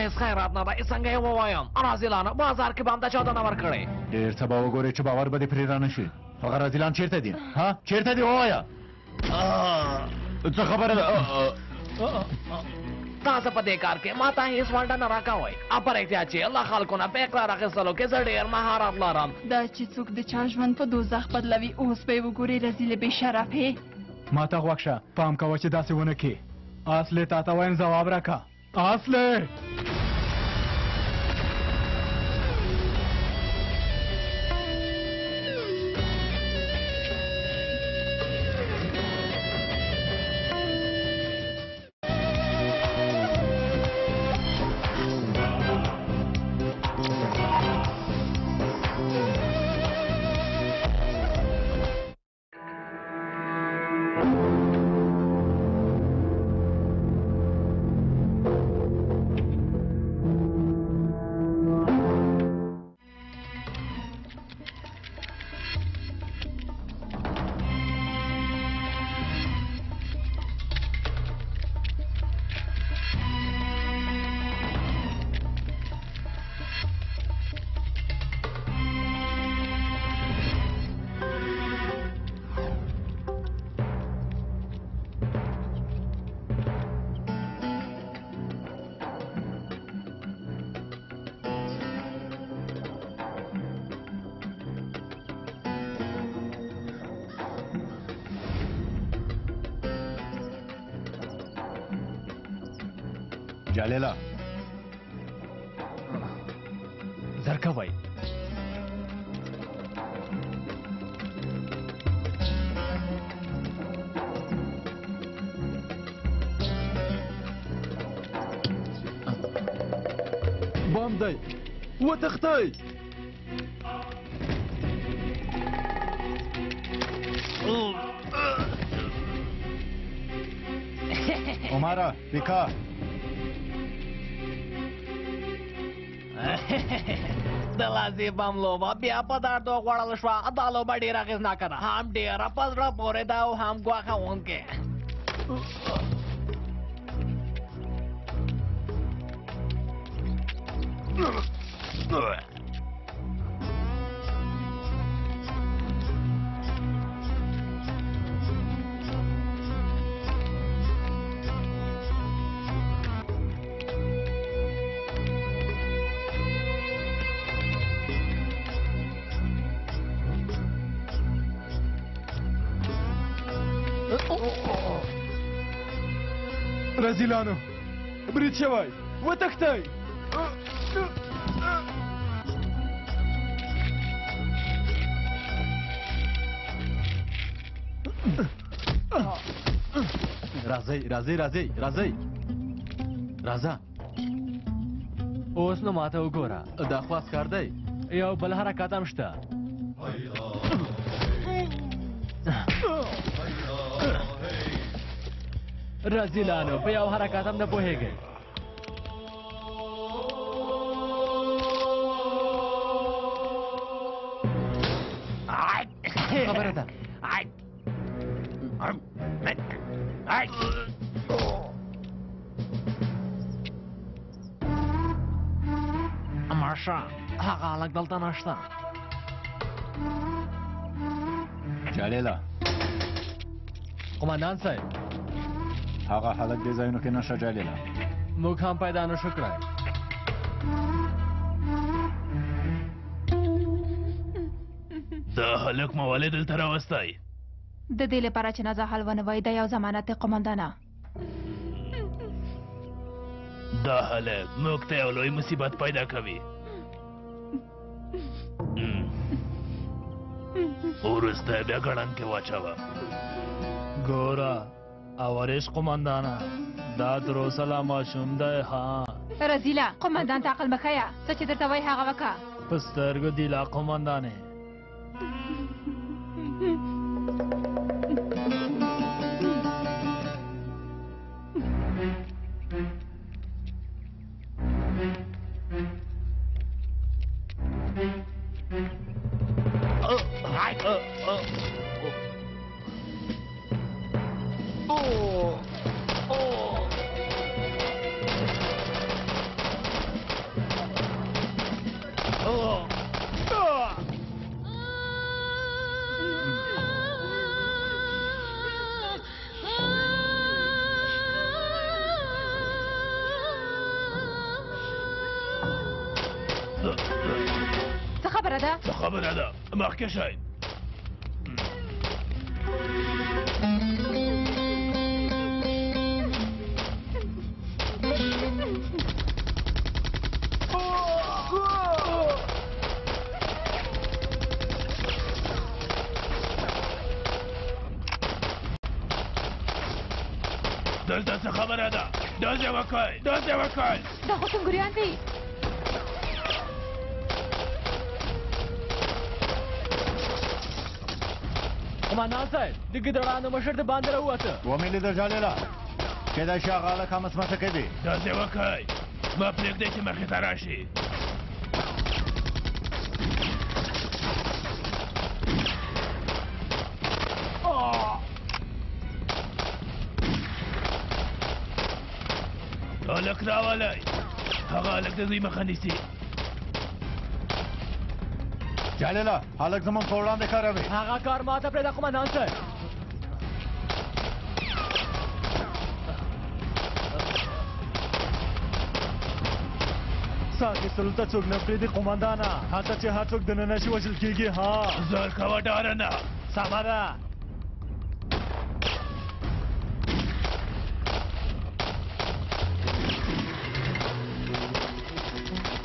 هیڅ خیرات نه دی څنګه یې ووایم رازیلانو بازار کې به همدا چاته نه ورکړی ډېر څه به وګورې چې باور به دې پرې رانشي هغه رازیلان چیرته دي ها چیرته دي ووایه څه خبره ده تاسو په دې کار کې ما ته هیڅ ونډه نه راکوئ په رښتیا چې الله خلکو نه په اقرار اخیستلو کې زه ډېر مهارت لرم دا چې څوک د چا ژوند په دوزخ بدلوي اوس به یې وګورې رزیلې بې شرفې ما ته غوږ شه پام کوه چې داسې ونه کړې اصلې تا ته وایم ځواب راکړه اصلې جلیلا زرکوئ بام دی وتښتئ عمره پیکا د لاسې بم لوبه بیا په دردو خوړل شوه دا لوبه ډېره اغېزناکه ده هم ډېره په زړه پورې ده او هم ګواښونکې رزیلانو برید شوی وتښتئ راځئ راځئ راځئ راځئ راځه اوس نو ماته وګوره دا خواست کار دی یو بل حرکات هم شته رزیلانو په یو حرکات هم نه پوهېږئ خبره ده ماشه هغه هلک دلته نشته جلیلا قمندان صاحب هغه هلک دې ځایونو کې نشه جلیلا موږ هم پیدا نشو کړی دا هلک مو ولې دلته راوستی د دې لپاره چې نازا حل ونه وای دا یو ضمانت دی قمندانه دا هلک موږ ته یو لوی مصیبت پیدا کوي وروسته بیا ګړنګ کې واچوه ګوره اورش قمندانه دا تر اوسه لا ماشوم دی ها رزیله قومندان ته عقل مه ښیه څه چې درته وایي هغه وکړه په سترګو دی لا قمندانې څه خبره ده څه خبره ده مخکې شئ دلته څه خبره ده داسې وکړئ داسې وکړئ دا خو سنګریان دي قمندان صاحب د ګیدړانو مشر د باندې راووته ومې لیده جالله کېدای شي هغه هلک هم اسمته کوي داسې وکړئ مه پرېږدئ چې مخې ته راشي هلک راولئ هغه هلک د دوی مخه نیسي جالله هلک زموږ په وړاندې کاروي هغه کار ماته پرېږده قمندان صاحب سا اخیستلو ته څوک نه پرېږدي قمندانه هلته چې هر څوک دننه شي وژل کېږي ها زر کوه ډاره نه سمه ده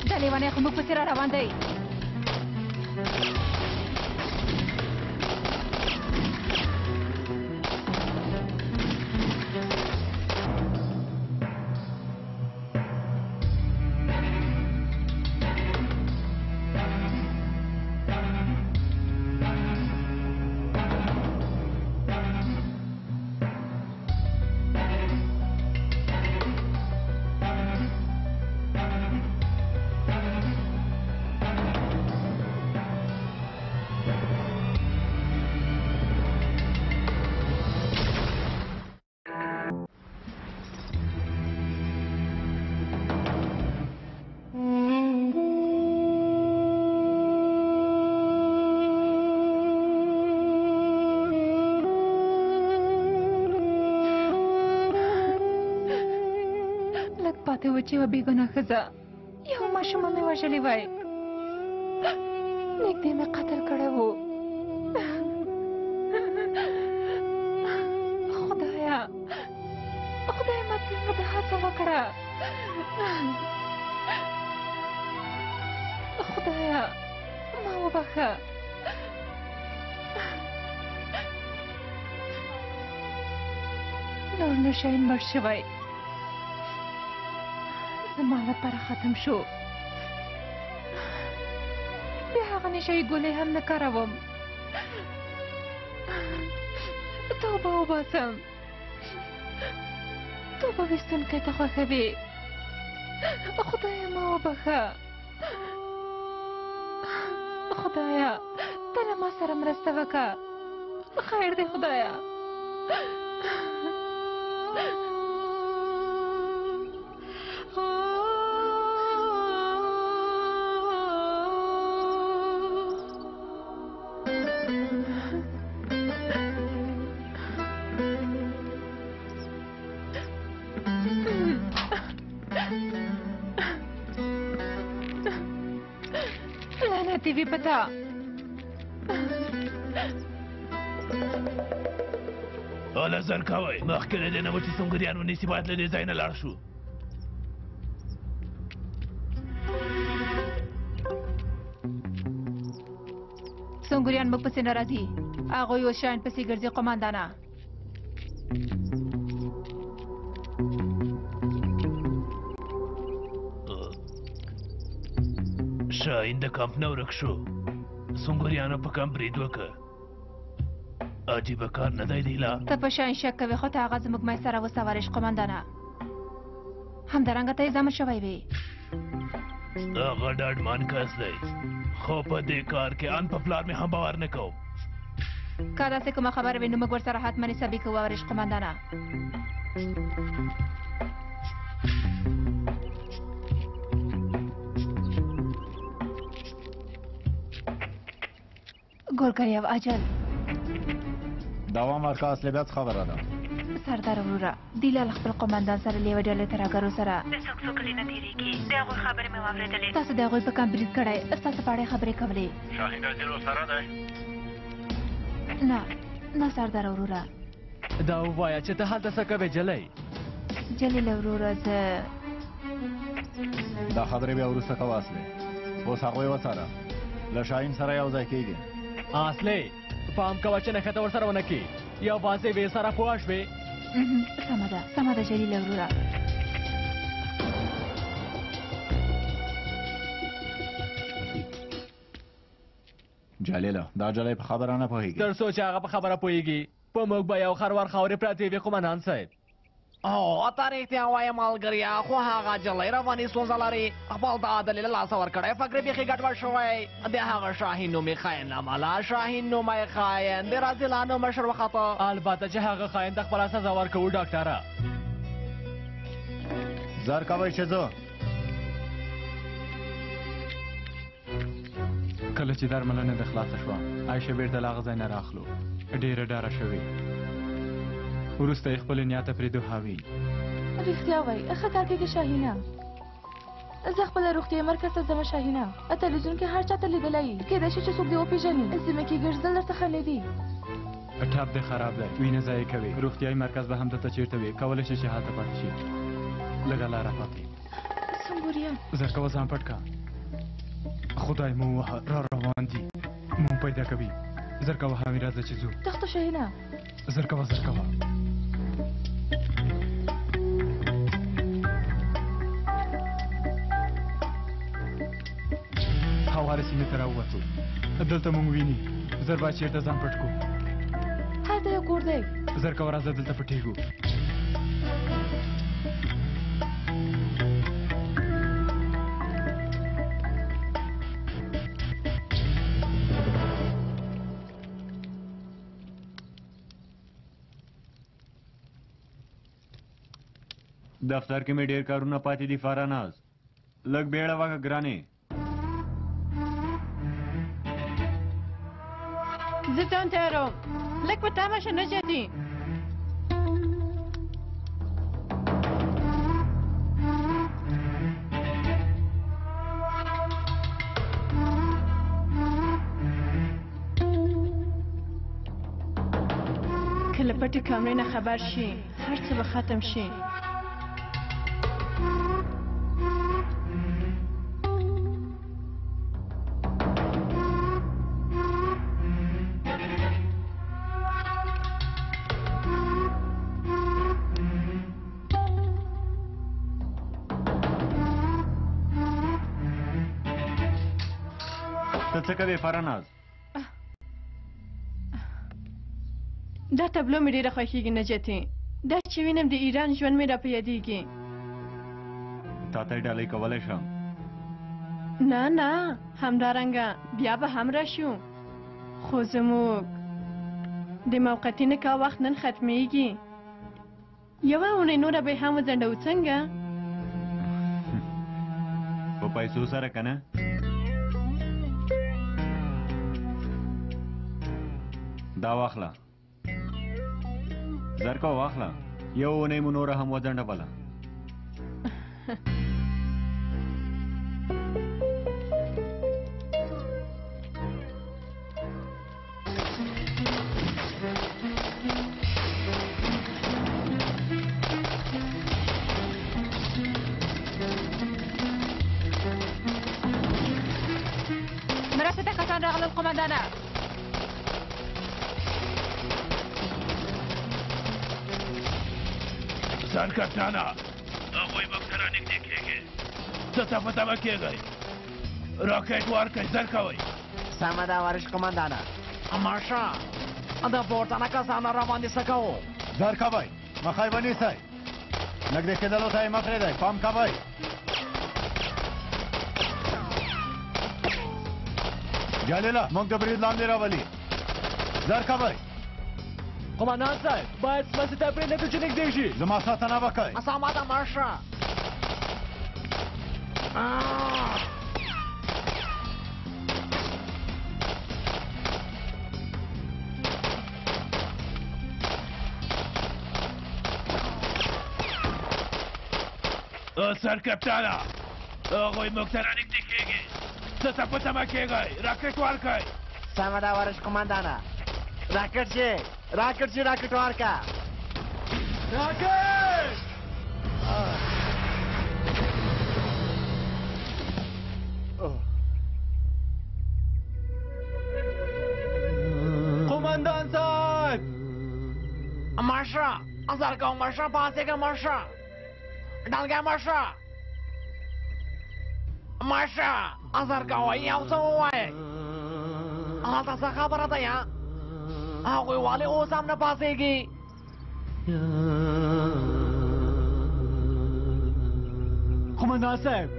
دا لیونی خو موږ پسې را روان دی پاتې و چې یوه بېګناه ښځه یو ماشومه مې وژلې وای نږدې مې قتل کړی و خدایه خدای ما څنګه د هڅه وکړه خدایه ما وبخښه نور نو شاین مړ شوی زما لپاره ختم شو بیا هغه نشهیي ګولۍ هم نه کاروم توبه وباسم توبه ویستونکی ته خوښوي خدایه ما وبخښه خدایه ته له ما سره مرسته وکړه خیر دی خدایه لعنتي وي پتا اله زر کوئ مخکې له دې نه و چې سونګریان ونیسي باید له دې ځای نه لاړ شو سونګریان موږ پسې نه راځي هغوی اوس شاین پسې ګرځي قمندانه شاهین د کمپ نه ورک شو سنګوریانو په کمپ برید وکړ عجیبه کار نه دی دیلا ته په شاهین شک کوې خو ته هغه زموږ منځ ته راوسوارش قمندانه همدارنګه ته یې ځامن شوی وې هغه ډاډمان کس دی خو په دې کار کې ان په پلار مې هم باور نه کوم که داسې کومه خبره وي نو موږ ورسره حتما حسابي کوو وارش قمندانه ګورګریف اجل دوا مرکز لبیات خبره ده سردار وروره دیلال خپل قمندان سره لیوه ډلې ترهګرو سره د څوک کلي نه تېرېږي د هغوی خبرې مې واورېدلې تاسو د هغوی په کمپ برید کړی ستاسو په اړه یې خبرې کولې شاهین راجل ورسره دی نه سردار وروره دا ووایه چې ته هلته څه کوې جلۍ جلیل وروره زه دا خبرې بیا وروسته کوه اصلي اوس هغوی وڅاره له شاهین سره یو ځای کېږي اصلي پام کوه چې نښته ورسره ونه کړي یوازې وې سره پوه شوې سمه ده جلیل وروره جلیله دا جلی په خبره نه پوهېږي تر څو چې هغه په خبره پوهېږي په موږ به یو خروار خاورې پرتې وي قمندان صاحب او ته رښتیا وایې ملګریا خو هغه جلۍ رواني ستونزه لري خپل د عدلې له لاسه ورکړی فکر بیخي ګډوډ شوی د هغه شاهین نومې خاین عمله شاهین نومی خاین د رازیلانو مشر وخته البته چې هغه خاین د خپله سزا ورکوو ډاکټره زر کوئ چې زه کله چې درملنه د خلاصه شوه عایشه بېرته له هغه ځای نه راخلو ډېره ډاره شوې وروسته یې خپلې نیا ته پرېږدو هاوي رښتیا وایي ښه کار کېږي شاهینه زه خپله روغتیایي مرکز ته ځمه شاهینه تلویزیون کې هر چا ته لیدلی یي کېدای شي چې څوک دې وپېژني سیمه کې ګرځېدل درڅخه نه دي ټپ دې خراب دی وینه ضایع کوي روغتیایي مرکز به هم دلته چېرته وي کولی شي چې هلته پاتې شي لږه لاره پاتې سنګوریم زر کوه ځان پټ که خدای مو ووهه را روان دي مو پیدا کوي زر کوه هامي راځه چې ځو تخته شاهینه زر کوه هوارې سیمې ته راووتو دلته مونږ ویني زر باید چېرته ځان پټ کړو هلته یو کور دی زر کوه راځه دلته پټېږو دفتر کې مې ډېر کارونه پاتې دي فاراناز لږ بیړه وکړه ګرانې زه ځان تیاروم لږ په تمه شه نجاتي کله پټې کامرې نه خبر شي هر څه به ختم شي ته څه کوې فاراناز دا تبلو مې ډېره خوښېږي نجاتي دا چې وینم د ایران ژوند مې را په یادېږي تا ته یې ډالۍ کولی شم نه همدارنګه بیا به هم راشو خو زموږ د موقتي نکاح وخت نن ختمیږي یوه اونۍ نوره به هم وځنډو څنګه په پیسو سره که نه دا واخله زر کوه واخله یو اونۍ مو نوره هم وځنډوله مرسته ته کسان راغلل قمندانه ځان کپټانه هغوی موږ ته رانږدې کېږي ته څه په تمه کېږئ راکټ ورکړئ زر کوئ سمه ده وارش قمندانه ماشه د پورتنه کسانو را باندې څه کوو زر کوئ مخه یې ونیسئ نږدې کېدلو ته یې مه پرېږدئ پام کوئ جلیله موږ د برید لاندې راولي زر کوئ قمندان صاحب باید سمڅې ته پرېږدو چې نږدې شي زما ساتنه وکئ سمه ده ماشه سر کپتانه هغوی موږ ته رانږدې کېږي څه ته په تمه کېږئ راکټ ورکئ سمه ده وارش قمندانه راکټ چې راکټ ورکه راکټ قمندان صاحب ماشه زر کوم ماشه پاسېږه ماشه ډالګه ماشه ازر کوئ یو څه ووایئ هلته څه خبره ده یا هغوی ولې اوس هم نه پاسېږي قمندان صاحب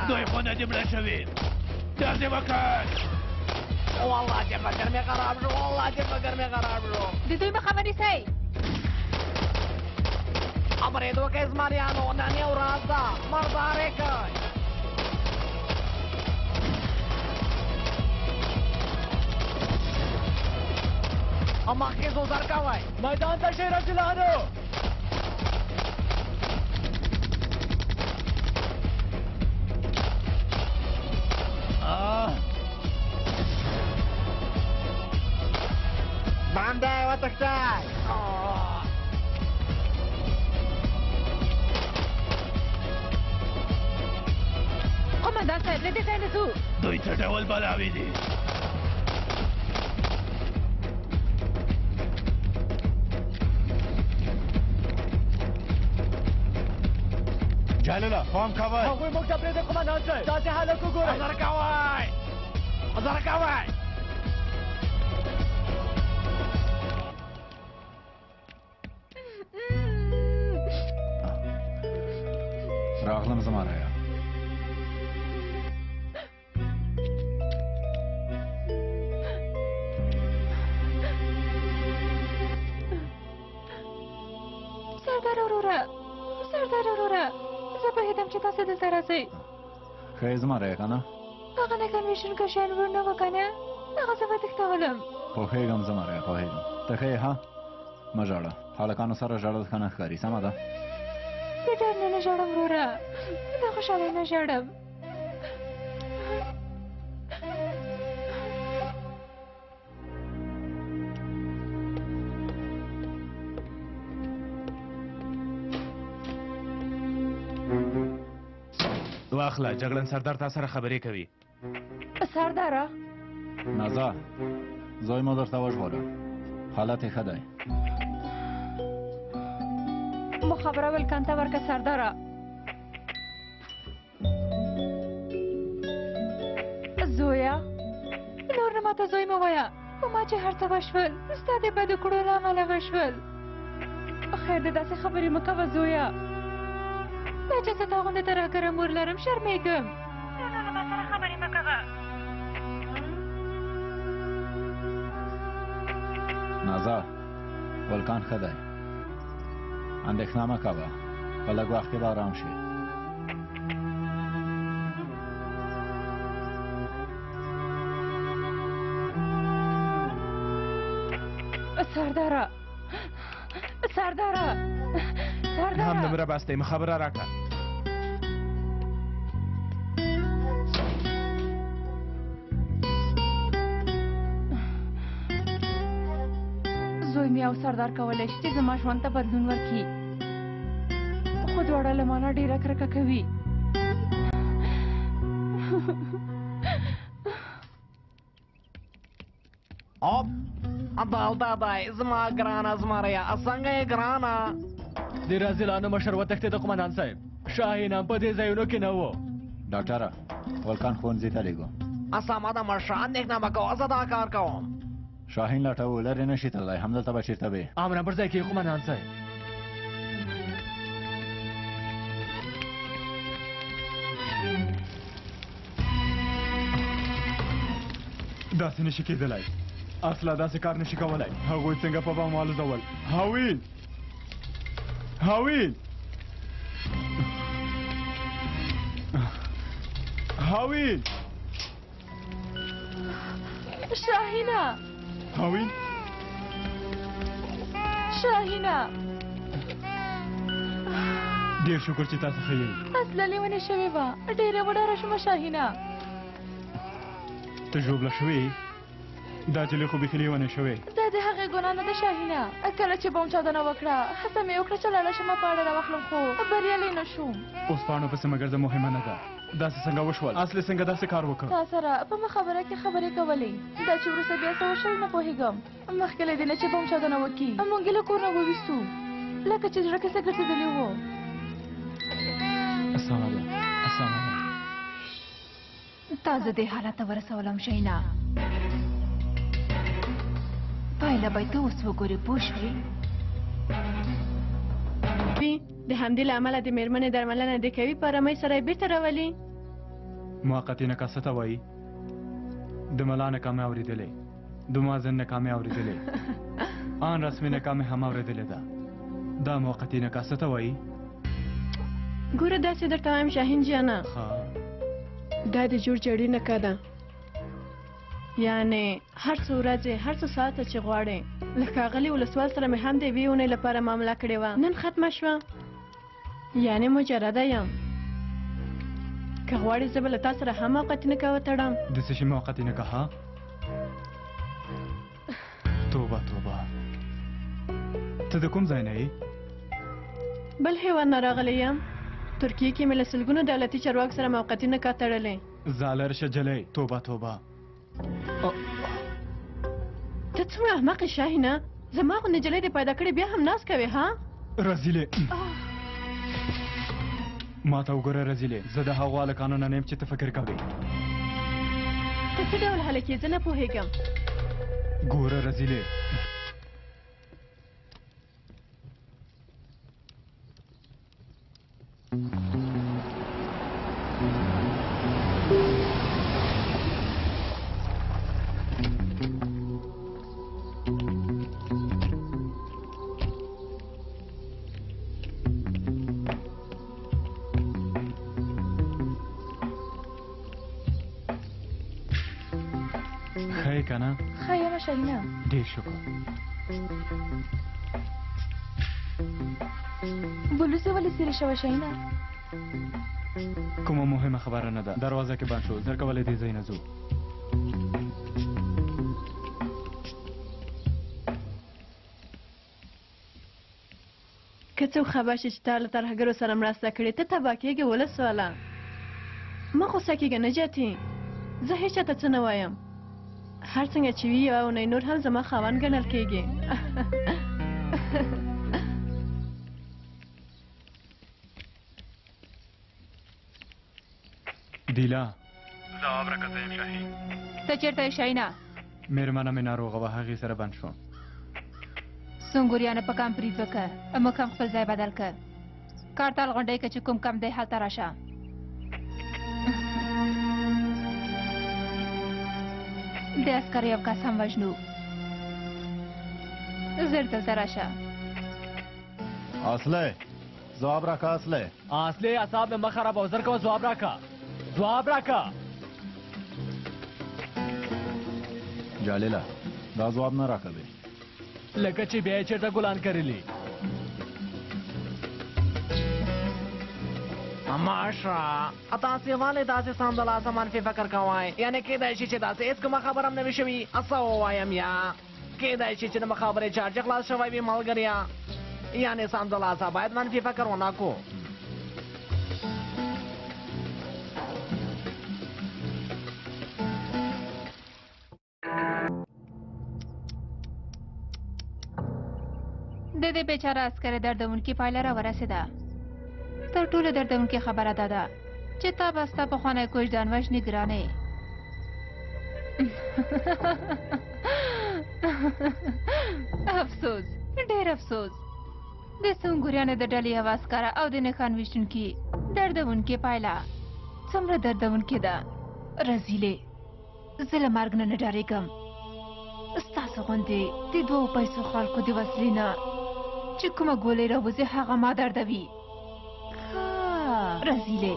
دوی خو نه دي مړه شوي داسې وکړ والله چې فکر مې خراب شو د دوی مخه ونیسئ برید وکړئ زمریانو نن یې ورځ ده مردارې کوئ مخکې ځو زر کوئ میدان ته شئ رجلانو باندې وتښتئ قمندان صاحب له دې ځای نه ځو دوی څه ډول بلاوې دي جلیله پام کوئ هغوی موږ ته پرېږدئ قمندان صاحب داسې حالت وګورئ زر کوئ راغلم زما رایا سردار وروره زه پوهېدم چې تاسو دلته راځئ ښه یې زما رایا که نه هغه نه کنویشن کشیان ورنه وه که نه هغه زه وتښتولم پوهېږم زما رایا پوهېږم ته ښه یې ها مه ژاړه هلکانو سره ژړل ښه نه ښکاري سمه ده د ډېر نه ژاړم وروره د خوشحالۍ نه ژاړم واخله جګړن سردار تا سره خبرې کوي سرداره نازا زوی مو درته وژغوره حالت یې ښه دی مخابره ولکان ته ورکه سرداره زویا نور نه ماته زوی مه وایه په ما چې هر څه وشول ستا د بدو کړو له امله وشول خیر د داسې خبرې مه کوه زویا دا چې زه تا غوندې ترهګره مور لرم شرمېږم نو له ما سره خبرې مه کوه نازا ولکان ښه دی اندېښنه مه کوه په لږ وخت کې به ارام شي سرداره هم نمره بسته خبره راکړه زوی مې او سردار کولی شي چې زما ژوند ته بدلون ورکړي خو دواړه له مانه ډېره کرکه کوي. اوب دلته دی زما ګرانه زمریه څنګه یې ګرانه؟ د رازیلانو مشر وتښتېد قمندان صاحب. شاهین هم په دې ځایونو کې نه و. ډاکټره ولکان ښوونځي ته لېږو. سمه ده مشره اندېښنه مه کوه زه دا کار کوم. شاهین لټوو لرې نشي تللی همدلته به چېرته وې. امره پر ځای کې قمندان صاحب. داسې نشي کېدلی. اصلا داسې کار نشي کولی. هغوی څنګه په بم والوزول؟ هاویل هاویل هاویل شاهینه هاویل شاهینه ډېر شکر چې تاسو ښه یې. اصله لیونې شوې وه ډېره وډاره شومه شاهینه. ته ژوبله شوې؟ دا جلۍ خو بیخي لیونې شوې. دا د هغې ګناه نه ده شاهینه. کله چې بم چاودنه وکړه هڅه مې وکړه چې لاړه شم په اړه راواخلم خو بریالی نه شوم. اوس پاڼو پسې مه ګرځه مهمه نه ده. داسې څنګه وشول؟ اصلي څنګه داسې کار وکړ؟ تا سره په مخ خبره کې خبرې کولې. دا چې وروسته بیا څه وشول نه پوهېږم. مخکې له دې نه چې بم چاودنه وکړي موږ یې له کور نه وویستو لکه چې زړه کې څه ګرځېدلي وو. اسامه ده اسامه ده. تا زه دې حالت ته ورسولم شینا. پایله به ته اوس وګورې پوه شوې؟ د همدې له امله د مېرمنې درملنه د کوي په ارامۍ سره یې بېرته راولي. موقتي نکاح څه ته وایي؟ د ملا نکامې اورېدلې، د مازن نکامې اورېدلې، ان رسمي نکامې هم اورېدلې ده. دا موقتي نکاح څه ته وایي؟ ګوره داسې درته وایم شاهین جانه، دا د جوړ جړي نکاح ده. یعنې هر څو ورځې هر څو ساعته چې غواړې. له ښاغلي ولسوال سره مې هم د یوې اونۍ لپاره معامله کړې وه، نن ختمه شوه. یعنې مجرده یم. که غواړې زه به له تا سره هم موقتي نکاح وتړم. د څه شي موقتي نکاح؟ توبه توبه. ته د کوم ځای نه یې؟ بل هېواد نه راغلی یم. ترکیې کې مې له سلګونو دولتي چارواکو سره موقتي نکاح تړلې. ظالر شه جلۍ. توبه توبه. ته څومره احمق یې شاهینه. زما غوندې نجلۍ دې پیدا کړې بیا هم ناز کوې ها؟ رزیلې ما ته وګوره رزیلې، زه د هغو هلکانو نه نه یم چې ته فکر کوې. ته څه ډول هلک یې؟ زه نه پوهېږم. ګوره رزیلې، کنه؟ ښه یم شاهینه. ډېر شکر. بلوزه ولې څیرې شوه شاهینه؟ کومه مهمه خبره نه ده. دروازه کې بند شو. زر کولی دې ځای نه ځو. که څوک خبر شي چې تا له ترهګرو سره مرسته کړې ته تباه کېږې ولس والا. مه غوسه کېږه نجاتي. زه هېڅ چاته څه نه وایم. هر څنګه چې وي یوه اونۍ نور هم زما خاوند ګڼل کېږي. دیلا ځواب راکړه یم شاهین. ته چېرته یې شاهینه؟ مېرمنه مې ناروغه وه، هغې سره بند شوم. سنګوریانه په کام برید وکړه. موږ هم خپل ځای بدل کړ. کارتال غونډۍ که چې کوم کم دی هلته راشه. د عسکر یو کس هم وژنو. زر دلته راشه. اصله ځواب راکړه. اصله اصلي اعصاب مې مه خرابوه. زر کوه ځواب راکړه. ځواب راکړه. جالیله دا ځواب نه راکوي. لکه چې بیا یې چېرته ګلان کرلي. ماشا تاسې ولې داسې سمدلاسه منفي فکر کوئ؟ یعنې کیدای شي چې داسې هېڅ کومه خبره هم نه وي شوي. څه ووایم یا کیدای شي چې د مخابرې چارج خلاص شوی وي ملګریا. یعنې سمدلاسه باید منفي فکر ونه کړو. د دې بیچاره عسکر دردونکې پایله راورسېده. تر ټولو دردونکې خبره دا ده چې تا به ستا پخوانی کوژدان وژنې ګرانې. افسوس، ډېر افسوس. د سنګوریانو د ډلې یوه عسکره او د نښان ویشتونکي دردونکې پایله څومره دردونکې ده. رزیلې، زه له مرګ نه ډارېږم. ستاسو غوندې د 2 پیسو خلکو د وسلې نه چې کومه ګولۍ راوځي هغه ما دردوي. رزیلې،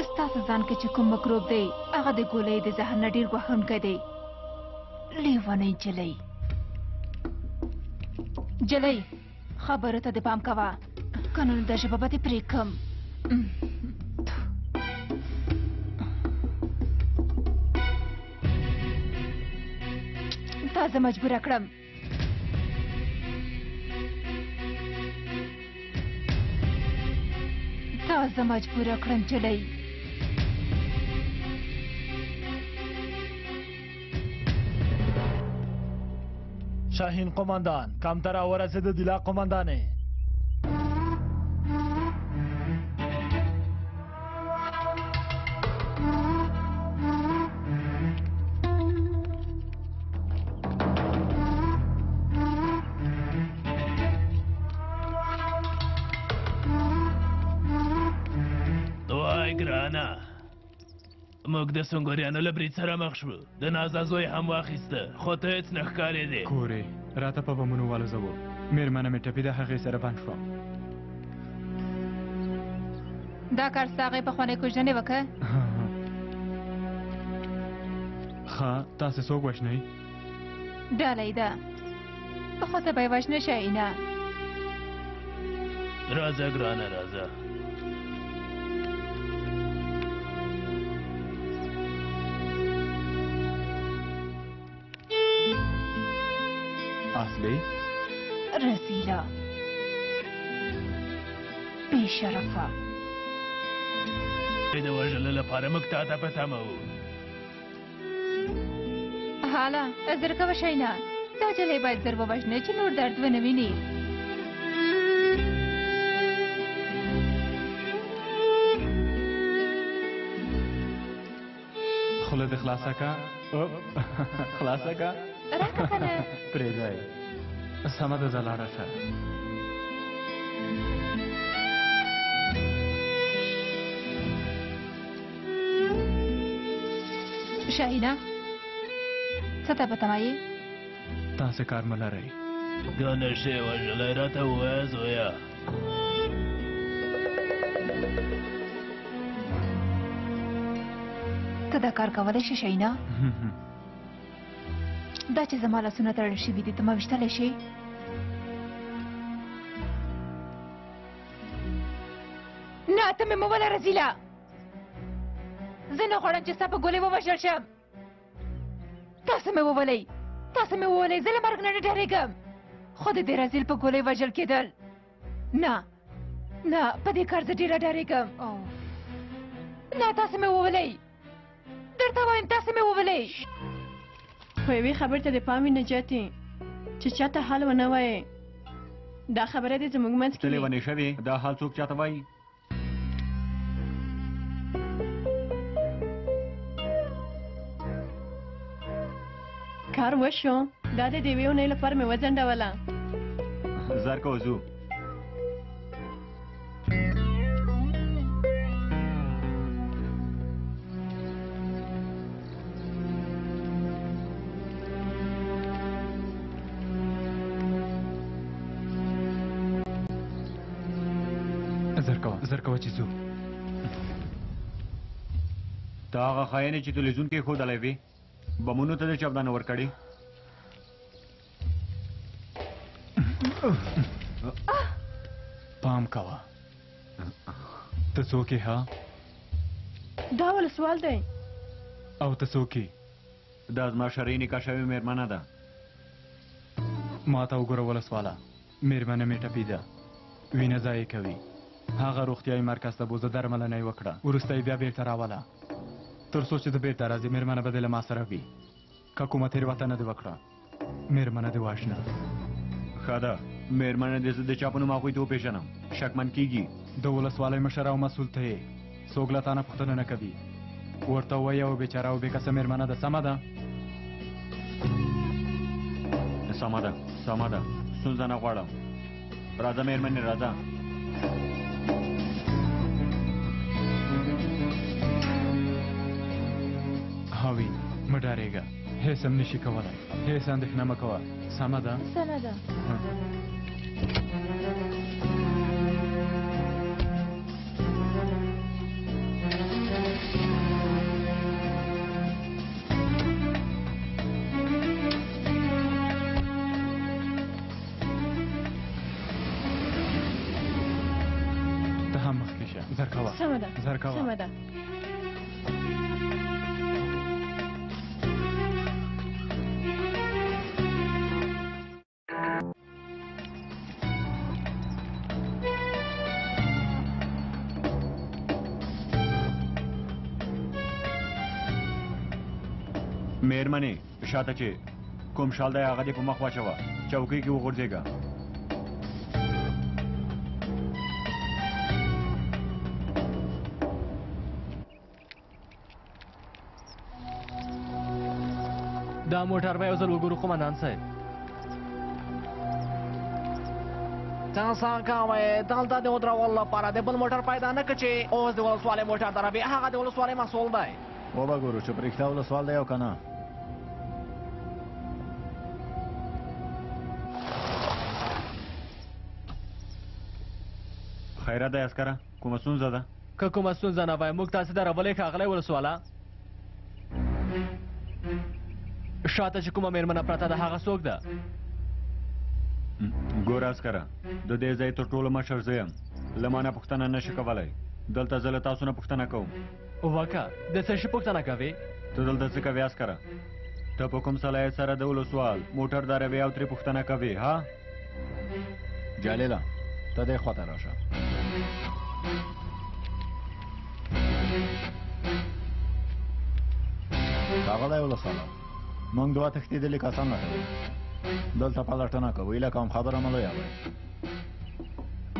ستاسو ځان کې چې کوم مکروب دی هغه د ګولۍ د زهر نه ډېر ګواښونکی دی. لیونۍ جلۍ، جلۍ خبرو ته د پام کوه، که نه دا ژبه به دې پرې کړم. تا زه مجبوره کړم. تا زه مجبوره کړم جلۍ. شاهین قماندان کمتر ورسېده دیلا قماندانې. موږ د سنګوریانو له برید سره مخ شو. د نازا زوی هم واخیسته خو ته هېڅ نه ښکارېدې. کورې راته په بمونو والوځوو. مېرمنه مې ټپي ده، هغې سره بند شوم. دا کار ستا هغې پخوانی کوژدنې وکړه؟ ښه، تاسې څوک وژنئ؟ ډالۍ ده، خو ته به یې وژنه شاهینه. راځه ګرانه راځه. اصلي رزیله، بې شرفه. د وژلو لپاره موږ تا ته په تمه وو. حاله زر کوه شاهینه، دا جلۍ باید زر ووژنې چې نور درد ونه ویني. خوله دې خلاصه که. خلاصه که راکه که نه. پرېږدی، سمه ده، ځه لاړه شه. شاهینه، څه ته په تمه یې؟ تاسې کار مه لرئ. دا نشې وژلی راته ووایه زویه. ته دا کار کولی شې شاهینه؟ دا چې زما لاسونه تړل شوي دي ته ما ویشتلی شې؟ نه، ته مې مه وله رزیله. زه نه غواړم چې ستا په ګولۍ ووژل شم. تاسو مې وولئ، تاسو مې وولئ. زه له مرګ نه نه ډارېږم، خو د دې رزیل په ګولۍ وژل کېدل نه نه، په دې کار زه ډېره ډارېږم. نه، تاسو مې وولئ، درته وایم تاسو مې وولئ. خو یوې خبرې ته د پام وي نجاتي، چې چاته حال ونه وایې. دا خبره دې زموږ منځ کې ته لیونۍ شوې؟ دا حال څوک چاته وایي؟ کار وشو، دا د یوې اونۍ لپاره مې وځنډوله. زر کو ځو. زر کوه چې ځو. ته هغه خاین چې تلویزیون کې ښودلی وې، بمونو ته دې چاودنه ورکړې. پام کوه. ته څوک یې؟ ها، دا ولې سوال دی؟ او ته څوک یې؟ دا زما شرعي نکاح شوې مېرمنه ده. ما ته وګوره ولسواله، مېرمنه مې ټپي ده، وینه ضایع کوي. هغه روغتیایي مرکز ته بوزه، درملنه یې وکړه، وروسته یې بیا بېرته راوله. تر څو چې ته بېرته راځې مېرمنه به دې له ما سره وي. که کومه تېروتنه دې وکړه مېرمنه دې وژنه. خدا مېرمنه دې زه د چا په نوم هغوی ته وپېژنم شکمن کیږي د ولسوالۍ مشر او مسؤل ته یې څوک له تا نه پوښتنه نه کوي ورته ووایه او بېچاره او بېکسه مېرمنه ده سمه ده سمه ده سمه ده ستونزه نه غواړم راځه مېرمنې راځه هاوی مه ډارېږه هېڅ هم نشي کولی هېڅ اندېښنه مه کوه سمه ده سمه ده ته هم مخکې شه زر کوه سمه ده زر کوه سمه ده مېرمنې شاته چې کوم شال دی هغه دې په مخ واچوه چوکۍ کې وغورځېږه دا موټر به یو ځل وګورو قومندان صاحب څنګه کوئ دلته د ودرولو لپاره د بل موټر پیدا نه کړ چې اوس د ولسوالۍ موټر دروي هغه د ولسوالۍ مسؤل دی وبګورو چې په رښتیا ولسوال دی او که نه خیرات دی عسکره کومه ستونزه ده که کومه ستونزه نه وای موږ تاسې درولې ښاغلی ولسواله شاته چې کومه مېرمنه پرته ده هغه څوک ده ګوره عسکره د دې ځای تر ټولو مشر زه یم له ما نه پوښتنه نشي کولی دلته زه له تاسو نه پوښتنه کوم وکه د څه شي پوښتنه کوې ته دلته څه کوې عسکره ته په کوم صلاحیت سره د ولسوال موټر دروې او ترې پوښتنه کوې ها جلیله ته دې خواته راشه ښاغلی ولسواله موږ دوه تښتېدلي کسان لټوو دلته پلټنه کوو هیله کوم خبره مه لویوئ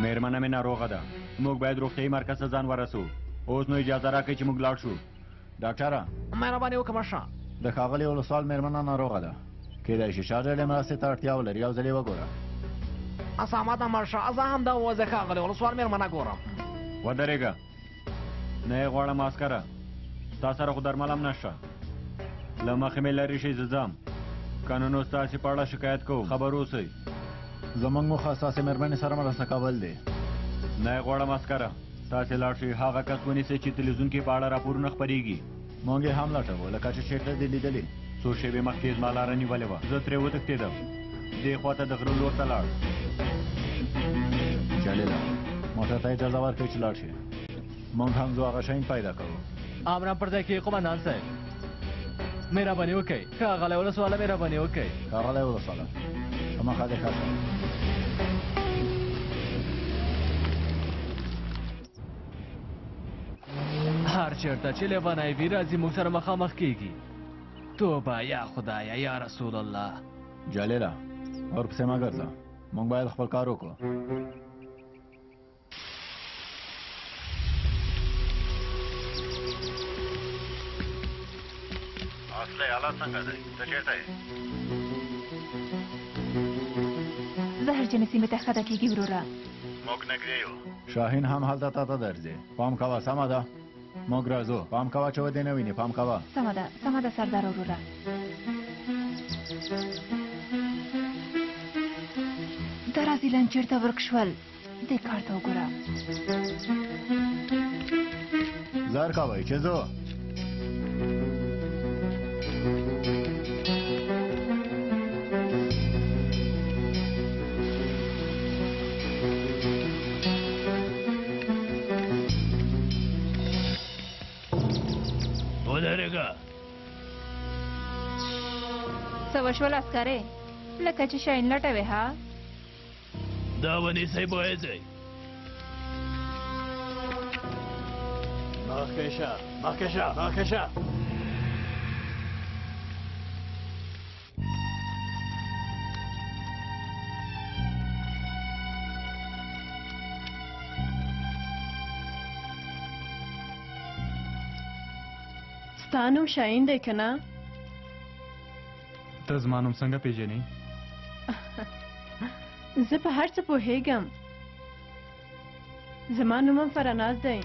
مېرمنه مې ناروغه ده موږ باید روغتیایي مرکز ته ځان ورسو اوس نو اجازه راکړئ چې موږ لاړ شو ډاکټره مهرباني وکړه مشه د ښاغلي ولسوال مېرمنه ناروغه ده کېدای شي شاجلې مرستې ته اړتیا ولري یو ځل یې وګوره سمه ده مشه زه همدا اوس د ښاغلي ولسوال مېرمنه ګورم ودرېږه نه یې غواړم عسکره ستا سره خو درمل هم نشته له مخې مې لرې شئ زه ځم که نه نو ستاسې په اړه شکایت کوم خبر اوسئ زموږ موخه ستاسې مېرمنې سره مرسته کول دی نه یې غواړم عسکره تاسې لاړ شئ هغه کس ونیسئ چې تلویزیون کې په اړه راپورونه خپرېږي موږ یې هم لټوو لکه چې چېرته دې لیدلې څو شېبې مخکې زما لاره نیولې وه زه ترې وتښتېدم دې خواته د غره لور ته لاړ جلیله موټر ته اجازه ورکړئ چې لاړ شي موږ هم ځو هغه شیان پیدا کوو امرم پر ځای کې قومندان صاحب مهرباني وکړئ ښاغلی ولسواله مهرباني وکړئ ښاغلی ولسواله په مخه دې ښه هر چېرته چې لیونی وي راځي موږ سره مخامخ کېږي توبه یا خدایه یا رسول الله جلیله ورپسې مه ګرځه موږ باید خپل کار وکړو اصلی حالات څنګه دی ته چېرته یې زهرجنې سیمې ته ښکته کېږي وروره موږ نږدې یو شاهین هم هلته تا ته درځي پام کوه سمه ده موږ راځو پام کوه چې ودې نه ویني پام کوه سمه ده سردار وروره د رازیلان چېرته ورک شول دې کار ته وګوره زر کوئ چې ځو ودرېږه څه وشول عسکرې لکه چې شاین لټوې ها دا ونیسئ بویځئ مخکې شه مخکې شه مخکې شه ستا نوم شاهین دی که نه؟ ته زما نوم څنګه پیژنې؟ زه په هر څه پوهیږم. زما نوم هم فرناز دی.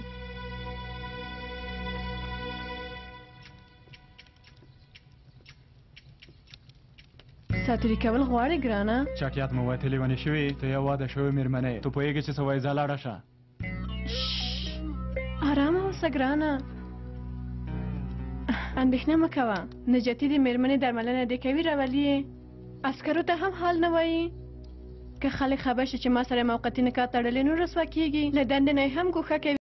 ساتری کول غواړې ګرانه؟ چاکیات مو وتلې ونې شوې، ته یو واده شوې مېرمنه یې. ته پوهېږې چې څه وایي، ځه لاړه شه. ارامه اوسه ګرانه. اندېښنه مه کوه. نجاتي د مېرمنې درملنه دې کوي راولي یې. عسکرو ته هم حال نه وایي. که خلک خبر شي چې ما سره موقتي نکاح تړلې نو رسوا کېږي. له دندې نه یې هم ګوښه کوي.